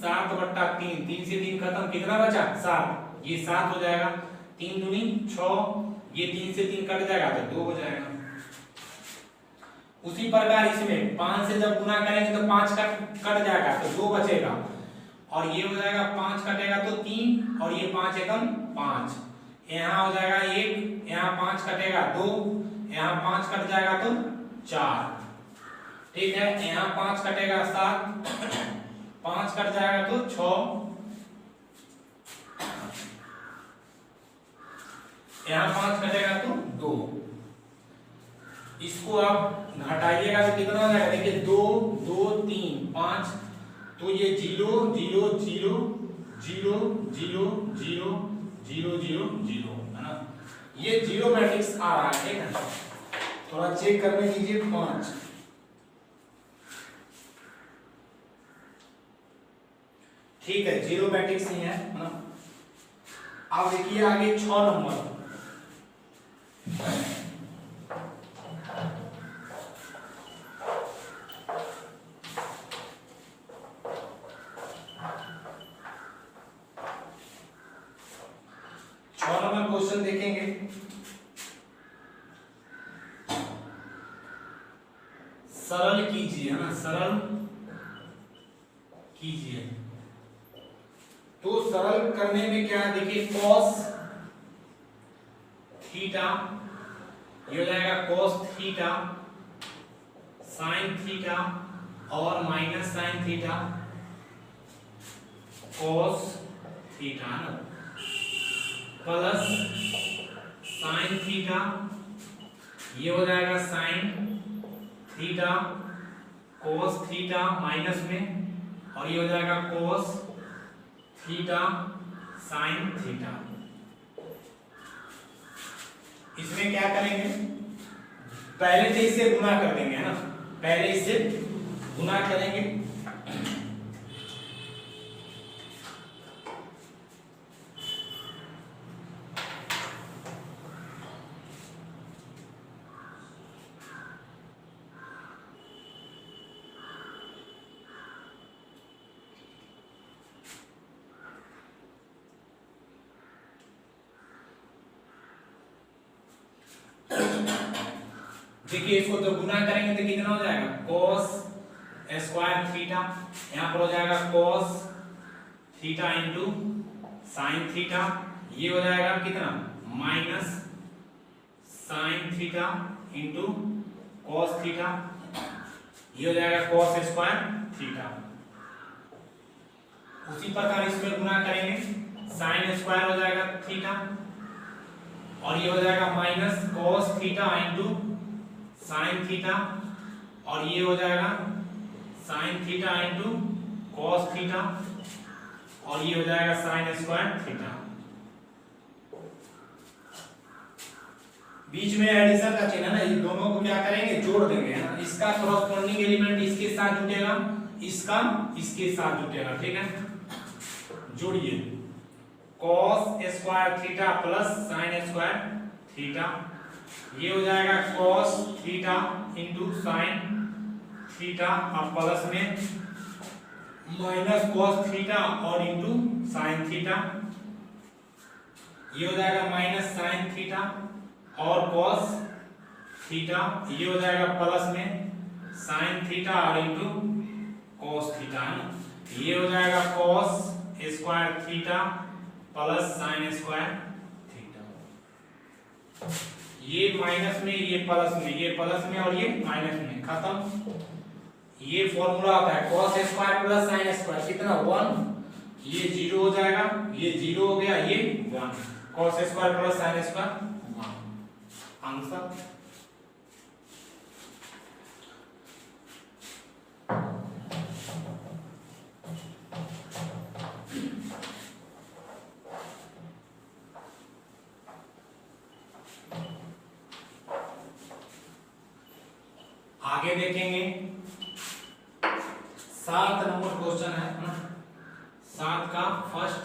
S1: 7/3, 3 से 3 खत्म, कितना बचा 7, ये 7 हो जाएगा। 3 दूनी 6, ये 3 से 3 कट जाएगा तो 2 हो जाएगा। उसी प्रकार इसमें 5 से जब गुना करेंगे तो 5 कट जाएगा तो 2 बचेगा, और ये हो जाएगा 5 कटेगा तो 3 और ये 5 एकम 5, यहाँ हो जाएगा 1, यहाँ 5 कटेगा 2, यहाँ 5 कट जाएगा तो 4, ठीक है। यहाँ 5 कटेगा 7, 5 कट जाएगा तो 6, यहाँ 5 कटेगा तो 2। इसको आप घटाइएगा तो कितना हो जाएगा, देखिए 2 2 3 5, तो ये 0 0 0 0 0 0 0 0 0 है ना, ये 0 मैट्रिक्स आ रहा है, ठीक है। थोड़ा चेक करने दीजिए 5, ठीक है 0 मैट्रिक्स ही है ना। अब देखिए आगे 6 नंबर, क्वेश्चन देखेंगे। सरल कीजिए, है ना, सरल कीजिए। तो सरल करने में क्या है, देखिए cos थीटा, ये हो जाएगा cos थीटा sin थीटा और minus sine theta, cos theta ना प्लस sin थीटा, ये हो जाएगा sin theta cos theta minus में, और ये हो जाएगा cos थीटा sin थीटा। इसमें क्या करेंगे, पहले से इससे गुना कर देंगे, है ना, पहले इससे गुना करेंगे। देखिए इसको तो गुना करेंगे तो कितना हो जाएगा, cos स्क्वायर थीटा, यहाँ पर हो जाएगा cos theta into sine theta, ये हो जाएगा कितना minus sine theta into cos theta, ये हो जाएगा cos स्क्वायर थीटा। उसी प्रकार इसमें गुना करेंगे, साइन स्क्वायर हो जाएगा थीटा, और ये हो जाएगा minus cos theta into sine theta, और ये हो जाएगा sine theta into cos theta, और ये हो जाएगा साइन स्क्वायर थीटा। बीच में एडिशन का चिन्ह है ना, ये दोनों को क्या करेंगे, जोड़ देंगे, है ना, इसका कॉरस्पॉन्डिंग एलिमेंट इसके साथ जुटेगा, इसका इसके साथ जुटेगा, ठीक है। जोड़िए cos square theta plus sine square theta, ये हो जाएगा cos theta into sine theta और प्लस में माइनस cos थीटा और इंटू साइन थीटा, ये हो जाएगा माइनस साइन थीटा और cos थीटा, ये हो जाएगा प्लस में साइन थीटा और इंटू cos थीटा, ये हो जाएगा cos square theta plus sine square theta. ये माइनस में, ये प्लस में, ये प्लस में और ये माइनस में, खत्म। ये फॉर्मूला आता है cos square plus sine square कितना 1, ये 0 हो जाएगा, ये 0 हो गया, ये 1, cos square plus sine square 1, answer. आगे देखेंगे 7 नंबर क्वेश्चन है ना, 7 का फर्स्ट,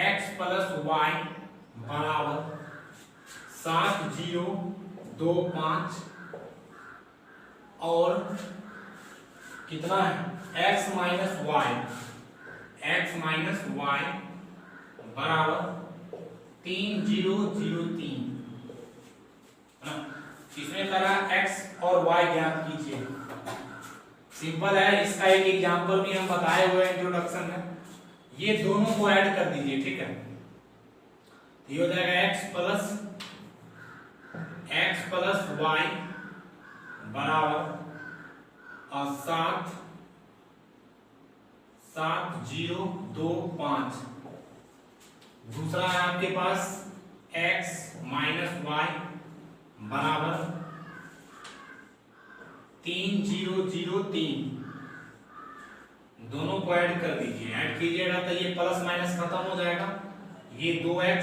S1: x प्लस वाई बराबर 7 0 2 5 और कितना है x माइनस वाई बराबर 3 0 0 3, इसमें करा x और y ज्ञात कीजिए। सिंपल है, इसका एक एग्जांपल भी हम बताए हुए हैं इंट्रोडक्शन में, ये दोनों को ऐड कर दीजिए, ठीक है। ये हो जाएगा x प्लस y बराबर 7 0 2 5, दूसरा है आपके पास x माइनस y बराबर 3 0 0 3, दोनों को ऐड कर दीजिए, ऐड कीजिएगा तो ये प्लस माइनस खत्म हो जाएगा, ये 2x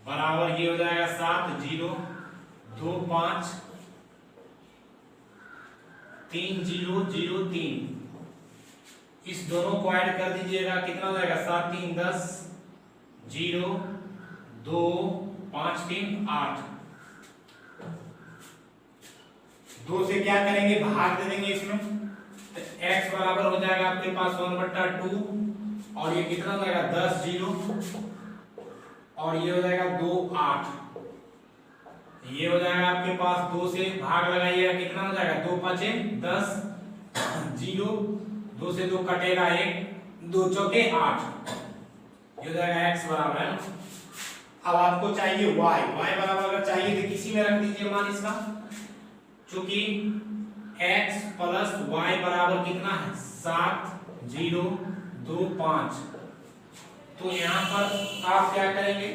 S1: बराबर ये हो जाएगा 7 0 2 5 3 0 0 3, इस दोनों को ऐड कर दीजिएगा, कितना हो जाएगा 7 3 10 0 2 5 3 8, 2 से क्या करेंगे, भाग दे देंगे इसमें, तो x बराबर हो जाएगा आपके पास 1/2, और ये कितना हो जाएगा 10 0 और ये हो जाएगा 2 8। ये हो जाएगा आपके पास 2 से भाग लगाइएगा, कितना हो जाएगा 2 5 10, 0 2 से 2 कटेगा 1, 2 चौके 8। ये हो जाएगा x बराबर है। अब आपको चाहिए y, y बराबर अगर चाहिए तो किसी में रख दीजिए मान इसका, क्योंकि x प्लस y बराबर कितना है 7 0 2 5। तो यहां पर आप क्या करेंगे,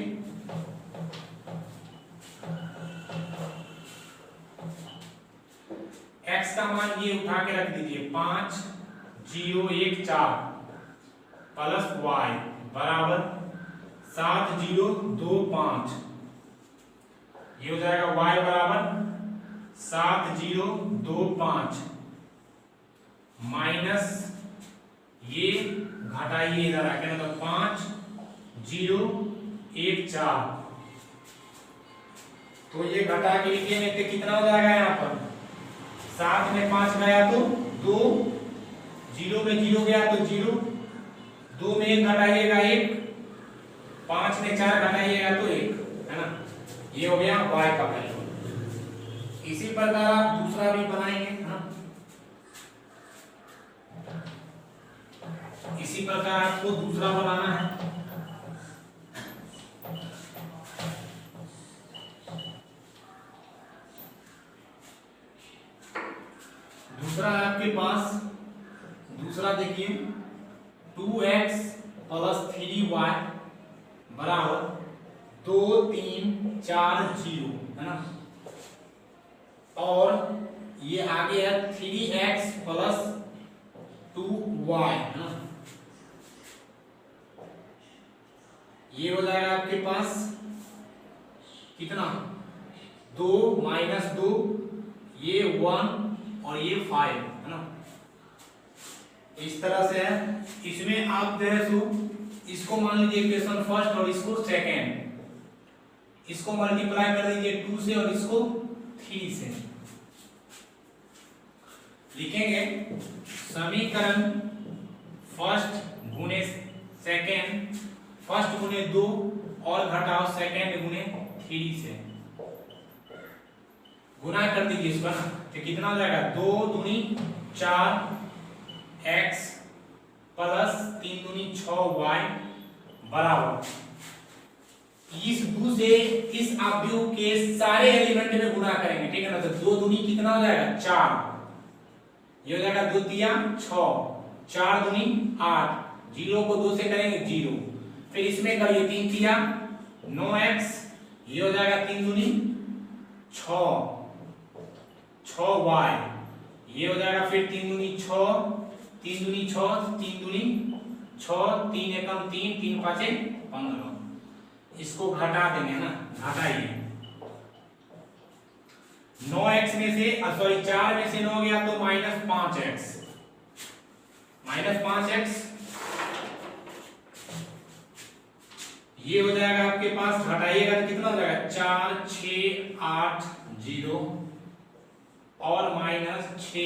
S1: x का मान ये उठा के रख दीजिए 5 0 1 4 प्लस y बराबर 7 0 2 5। ये हो जाएगा y बराबर 7 0 2 5 माइनस ये घटाइए इधर आके, मतलब 5 0 1 4। तो ये घटा के लिखेंगे तो कितना हो जाएगा यहाँ पर 7 में 5 गया तो 2, 0 में 0 गया तो 0, 2 में 1 घटाइएगा 1, 5 में 4 घटाइएगा तो 1, है ना। ये हो गया y का वैल्यू। इसी प्रकार आप दूसरा भी बनाएंगे, है ना। इसी प्रकार आपको दूसरा बनाना है। दूसरा है आपके पास, दूसरा देखिए 2x प्लस 3y बराबर 2 3 4 0, है ना। और ये आगे है 3x प्लस 2y, है ना। ये हो जाएगा आपके पास कितना 2 माइनस 2, ये 1 और ये 5, है ना। इस तरह से है। इसमें आप जो है सो इसको मान लीजिए इक्वेशन फर्स्ट और इसको सेकेंड, इसको मल्टीप्लाई कर दीजिए 2 से और इसको 3 से। लिखेंगे समीकरण फर्स्ट गुने सेकेंड, फर्स्ट गुने 2 और घटाओ सेकेंड गुने 3 से। गुना कर दीजिए इसका ना, तो कितना हो जाएगा 2 दूनी 4 x प्लस 3 दूनी 6 y बराबर इस 2 से इस अवयव के सारे एलिमेंट में गुना करेंगे, ठीक है ना। तो 2 दूनी कितना हो जाएगा 4, ये हो जाएगा 2 तिया 6, 4 दूनी 8, 0 को 2 से करेंगे 0, फिर इसमें करिए 3 तिया 9x, ये हो जाएगा 3 दूनी 6 6y, ये हो जाएगा फिर 3 दूनी 6 3 दूनी 6 3 दूनी 6 3 एकम 3 3 पाँचे 15। इसको घटा देंगे ना, घटाइए 9x में से सॉरी 4 में से 9 गया तो माइनस 5x, माइनस 5x। ये हो जाएगा आपके पास, घटाइएगा तो कितना हो जाएगा 4 6 8 0 और माइनस 6,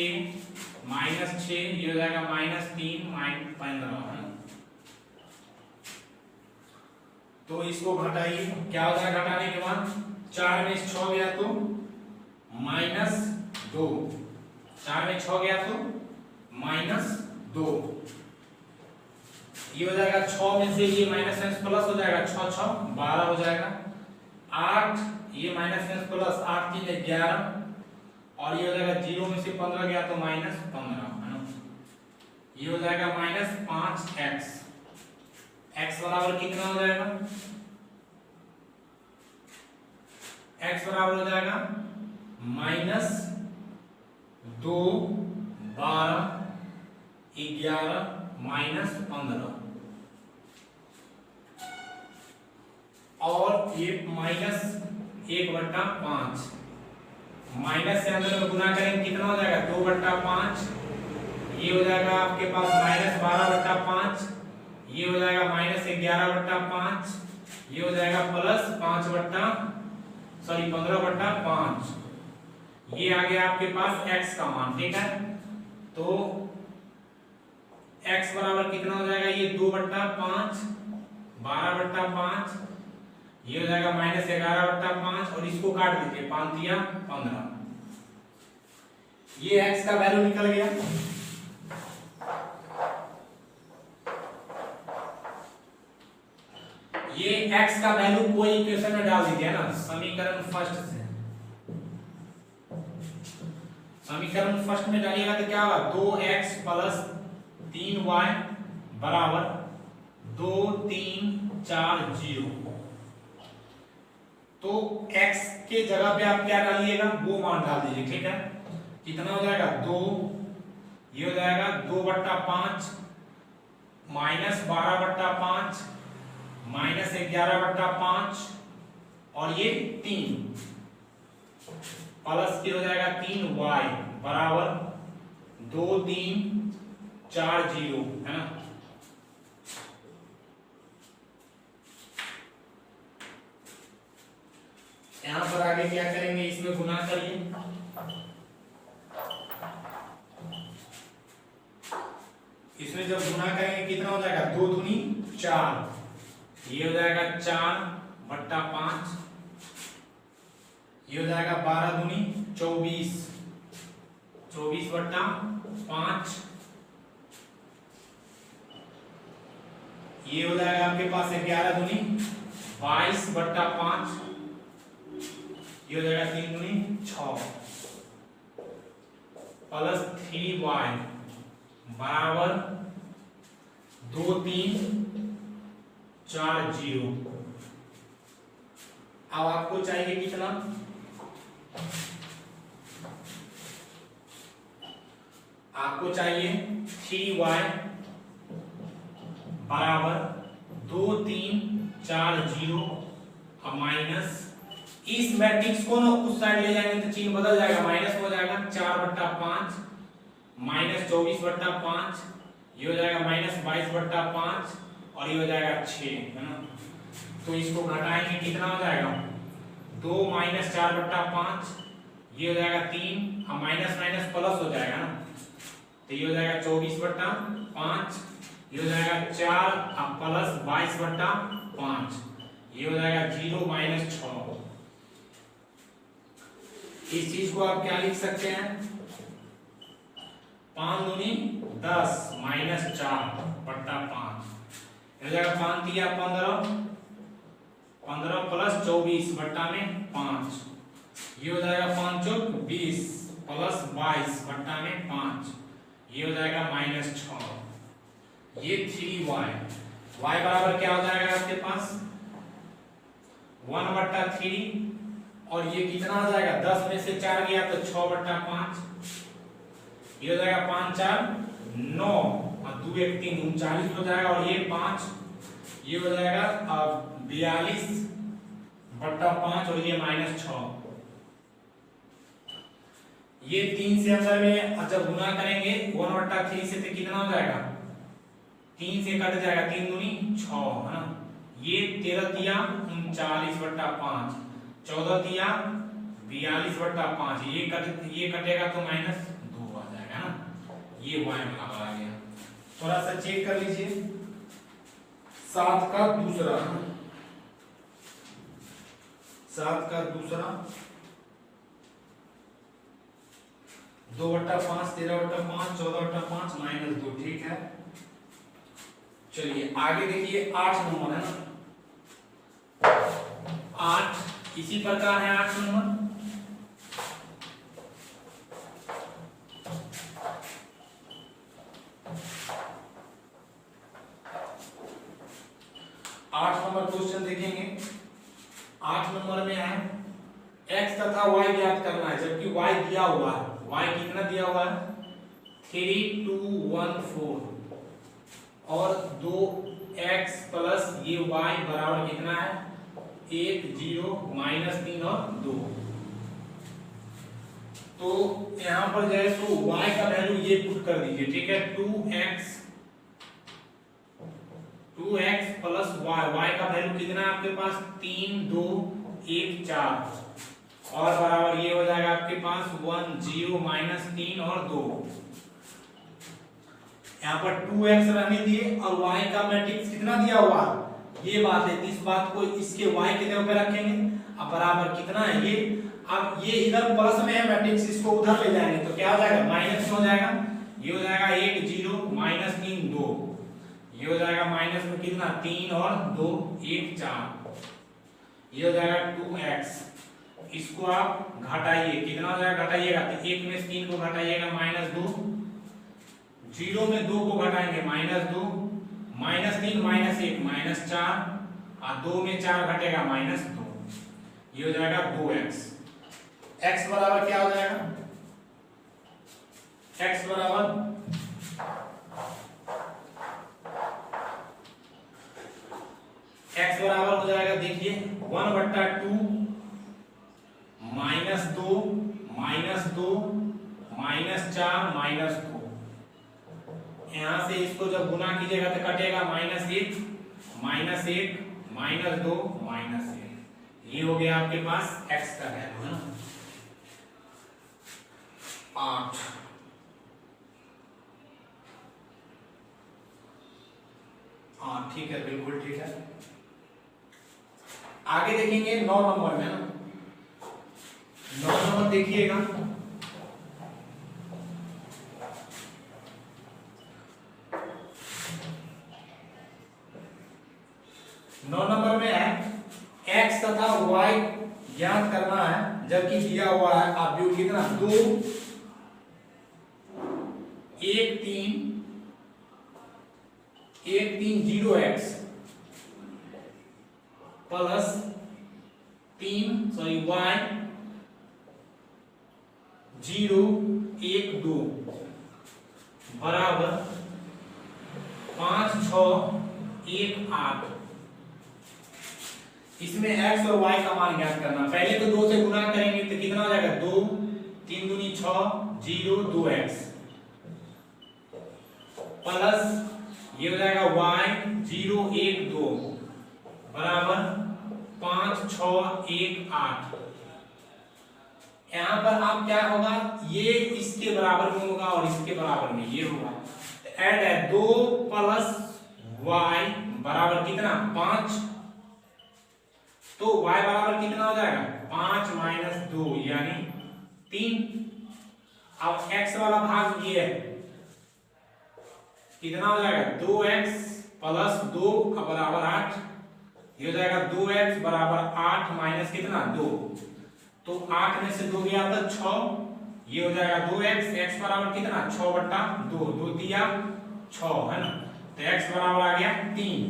S1: ये हो जाएगा माइनस 3 माइनस 15, है। तो इसको घटाइए, क्या हो जाएगा घटाने के बाद 4 में 6 गया तो माइनस 2, 4 में 6 गया तो माइनस 2, ये हो जाएगा 6 में से ये माइनस एस प्लस हो जाएगा 6 6 12 हो जाएगा, 8 ये माइनस एस प्लस 8 3 11 और ये हो जाएगा 0 में से 15 गया तो माइनस 15, है ना। ये हो जाएगा माइनस 5x, x बराबर कितना हो जाएगा, x बराबर हो जाएगा माइनस 2 12 11 माइनस 15 और ये माइनस 1/5, माइनस से अंदर में गुना करेंगे कितना हो जाएगा 2/5, ये हो जाएगा आपके पास माइनस 12/5, ये हो जाएगा माइनस 11/5, ये हो जाएगा प्लस 15/5, ये आ गया आपके पास x का मान, ठीक है। तो x बराबर कितना हो जाएगा, ये 2/5 12/5 ये हो जाएगा -11/5 और इसको काट दीजिए, 5 दिया 15। ये x का वैल्यू निकल गया। ये x का वैल्यू कोई इक्वेशन में डाल दीजिए ना, समीकरण फर्स्ट से। समीकरण फर्स्ट में डालिएगा तो क्या होगा, 2x + 3y बराबर 2 3 4 0। तो x के जगह पे आप क्या डालिएगा, वो मान डाल दीजिए, ठीक है। कितना हो जाएगा 2, ये हो जाएगा 2/5 -12/5 -11/5 और ये 3 प्लस के हो जाएगा 3y बराबर 2 3 4 0, है ना। यहां पर आगे क्या करेंगे, इसमें गुना करिए। इसमें जब गुना करेंगे कितना हो जाएगा, 2 दूनी 4, ये हो जाएगा 4/5, ये हो जाएगा 12 दूनी 24, 24/5, ये हो जाएगा आपके पास 11 दूनी 22/5, ये हो जाएगा 3 दूनी 6 प्लस 3y बराबर 2 3 4 0। अब आपको चाहिए कितना, आपको चाहिए 3y बराबर 2 3 4 0 और माइनस, इस मैट्रिक्स को ना उस साइड ले जाएंगे तो चिन्ह बदल जाएगा, माइनस हो जाएगा 4/5 -24/5, ये हो जाएगा -22/5 और ये हो जाएगा 6, है ना। तो इसको घटाएंगे कितना हो जाएगा, 2 - 4/5, ये हो जाएगा 3 और माइनस माइनस प्लस हो जाएगा ना, तो ये हो जाएगा 24/5, ये हो जाएगा 4 और प्लस 22/5, ये हो जाएगा 0 - 6। इस चीज को आप क्या लिख सकते हैं, 5 दूनी 10 -4/5, हो जाएगा 5 दिया 15, 15 प्लस 24/5, ये हो जाएगा 5 चौक 20 प्लस 22/5, ये हो जाएगा -6। ये 3y, y बराबर क्या हो जाएगा आपके पास 1/3, और ये कितना हो जाएगा, 10 में से 4 गया तो 6/5, ये हो जाएगा 5 4 9 और 2 1 3 39 हो जाएगा, और ये 5, ये हो जाएगा 42/5 और ये -6। ये 3 से अंदर में जब गुना करेंगे 1/3 से तो कितना हो जाएगा, 3 से कट जाएगा, 3 दूनी 6, है ना। ये 13 दिया 39/5, 14 दिया 42/5, ये कटेगा तो -2 आ जाएगा ना, ये y बराबर आ गया। थोड़ा सा चेक कर लीजिए, 7 का दूसरा 2/5 13/5 14/5 -2, ठीक है। चलिए आगे देखिए, 8 नंबर है ना, 8 इसी प्रकार है 8 नंबर। क्वेश्चन देखेंगे, 8 नंबर में है x तथा y ज्ञात करना है, जबकि y दिया हुआ है, y कितना दिया हुआ है 3 2 1 4 और 2x प्लस ये y बराबर कितना है 1 0 -3 और 2। तो यहां पर जो है तो y का वैल्यू ये पुट कर दीजिए, ठीक है। 2x प्लस y का वैल्यू कितना है आपके पास 3 2 1 4 और बराबर ये हो जाएगा आपके पास 1 0 -3 और 2। यहाँ पर 2x रहने दिए और y का मैट्रिक्स कितना दिया हुआ ये बात है, इस बात को इसके y कितने पे रखेंगे, अब बराबर कितना है ये, अब ये इधर प्लस में है मैट्रिक्स, इसको उधर ले जाएंगे तो क्या हो जाएगा, माइनस में हो जाएगा, ये हो जाएगा 1 0 माइनस 3 2, ये हो जाएगा माइनस में कितना 3 और 2 1 4, ये हो जाएगा 2x, इसको आप घटाइए, कितना हो जाएगा घटाइएगा तो 1 में 3 को घटाइएगा -2, 0 में 2 को घटाएंगे -2, -3 -1 -4 और 2 में 4 घटेगा -2, ये हो जाएगा 2x। x बराबर क्या हो जाएगा, x बराबर हो जाएगा, देखिए 1/2 -2 -2 -4 -2, यहां से इसको जब गुना कीजिएगा तो कटेगा -1 -2 -1, ये हो गया आपके पास x का वैल्यू है ना 8। हाँ ठीक है, बिल्कुल ठीक है। आगे देखेंगे 9 नंबर में ना, 9 नंबर देखिएगा, में है x तथा y ज्ञात करना है, जबकि दिया हुआ है अवयव कितना 2 1 3 0x प्लस 3 y 0 1 2 बराबर 5 6 1 8। इसमें x और y का मान ज्ञात करना, पहले तो 2 से गुना करेंगे तो कितना हो जाएगा 2 3 दूनी 6 0 2x प्लस ये हो जाएगा y 0 1 2 बराबर 5 6 1 8। यहाँ पर आप क्या होगा, ये इसके बराबर में होगा और इसके बराबर में ये होगा, ऐड है 2 प्लस y बराबर कितना 5, तो y बराबर कितना हो जाएगा 5 माइनस 2 यानी 3। अब x वाला भाग ये है, कितना हो जाएगा 2x प्लस 2 बराबर 8, ये हो जाएगा 2x बराबर 8 माइनस कितना 2, तो 8 में से 2 गया तो 6, ये हो जाएगा 2x, x बराबर कितना 6/2, 2 दिया 6 है ना, तो x बराबर आ गया 3।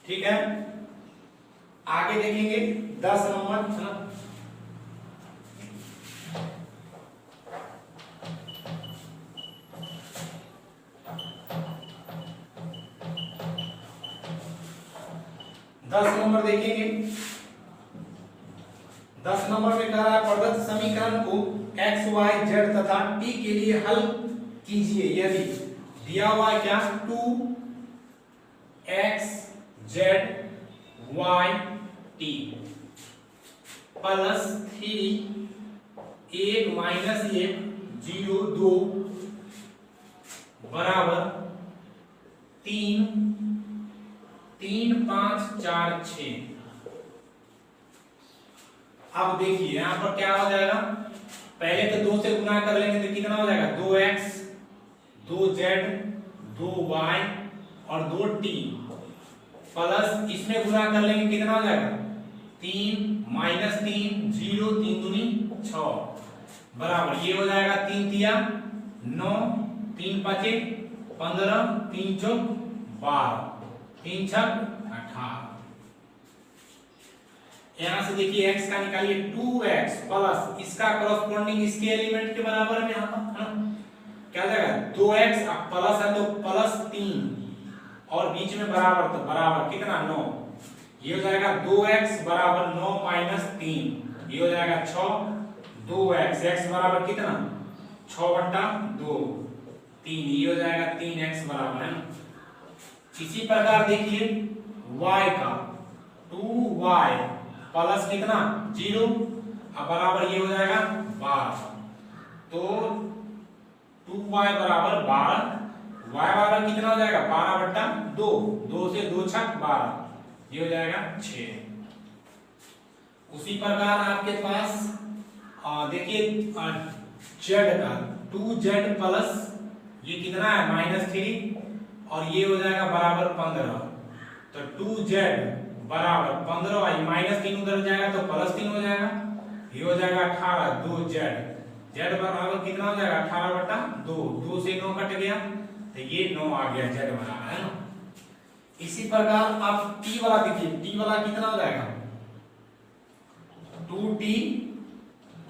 S1: ठीक है, आगे देखेंगे 10 नंबर है ना, देखेंगे 10 नंबर में कह रहा है प्रदत्त समीकरण को x y z तथा t के लिए हल कीजिए यदि दिया हुआ है क्या 2x z y t plus 3 1 minus 1 0 2 बराबर 3 3 5 4 6। अब देखिए यहां पर क्या हो जाएगा, पहले तो 2 से गुना कर लेंगे तो कितना हो जाएगा 2x 2z 2y और 2t प्लस इसमें गुना कर लेंगे कितना हो जाएगा 3 माइनस 3 0 3 दूनी 6 बराबर ये हो जाएगा 3 तिया 9 3 5 15 3 चौक 12 3 छक 18। यहां से देखिए x का निकालिए 2x प्लस इसका कॉरस्पॉन्डिंग इसके एलिमेंट के बराबर में आता है क्या हो जाएगा 2x प्लस है तो प्लस 3 और बीच में बराबर तो बराबर कितना 9, ये हो जाएगा 2x बराबर 9 माइनस 3, ये हो जाएगा 6 2x x बराबर कितना 6/2 3, ये हो जाएगा 3x बराबर है ना। इसी प्रकार देखिए y का 2y प्लस कितना 0 अब बराबर ये हो जाएगा 12, तो 2y बराबर 12 y बराबर कितना हो जाएगा 12/2, 2 से 2 छक 12, ये हो जाएगा 6। उसी प्रकार आपके पास देखिए z का 2z प्लस ये कितना है -3 और ये हो जाएगा बराबर 15, तो 2z बराबर 15 और -3 उधर जाएगा तो +3 हो जाएगा, ये हो जाएगा 18, 2z, z बराबर कितना हो जाएगा 18/2, 2 से 9 कट गया तो ये 9 आ गया z बराबर, है ना। इसी प्रकार आप t वाला देखिए, t वाला कितना हो जाएगा 2t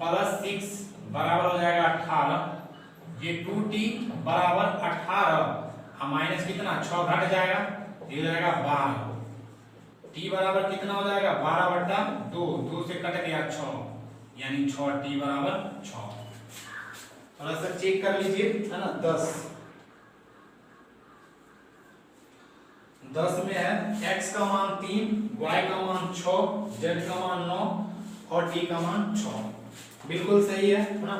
S1: + 6 बराबर हो जाएगा 18, ये 2t बराबर 18 और माइनस कितना 6 घट जाएगा, ये हो जाएगा 12, t बराबर कितना हो जाएगा 12/2, 2 से कट गया 6, यानी 6t बराबर 6। थोड़ा सा चेक कर लीजिए, है ना। 10 में है x का मान 3, y का मान 6, z का मान 9 और t का मान 6, बिल्कुल सही है ना।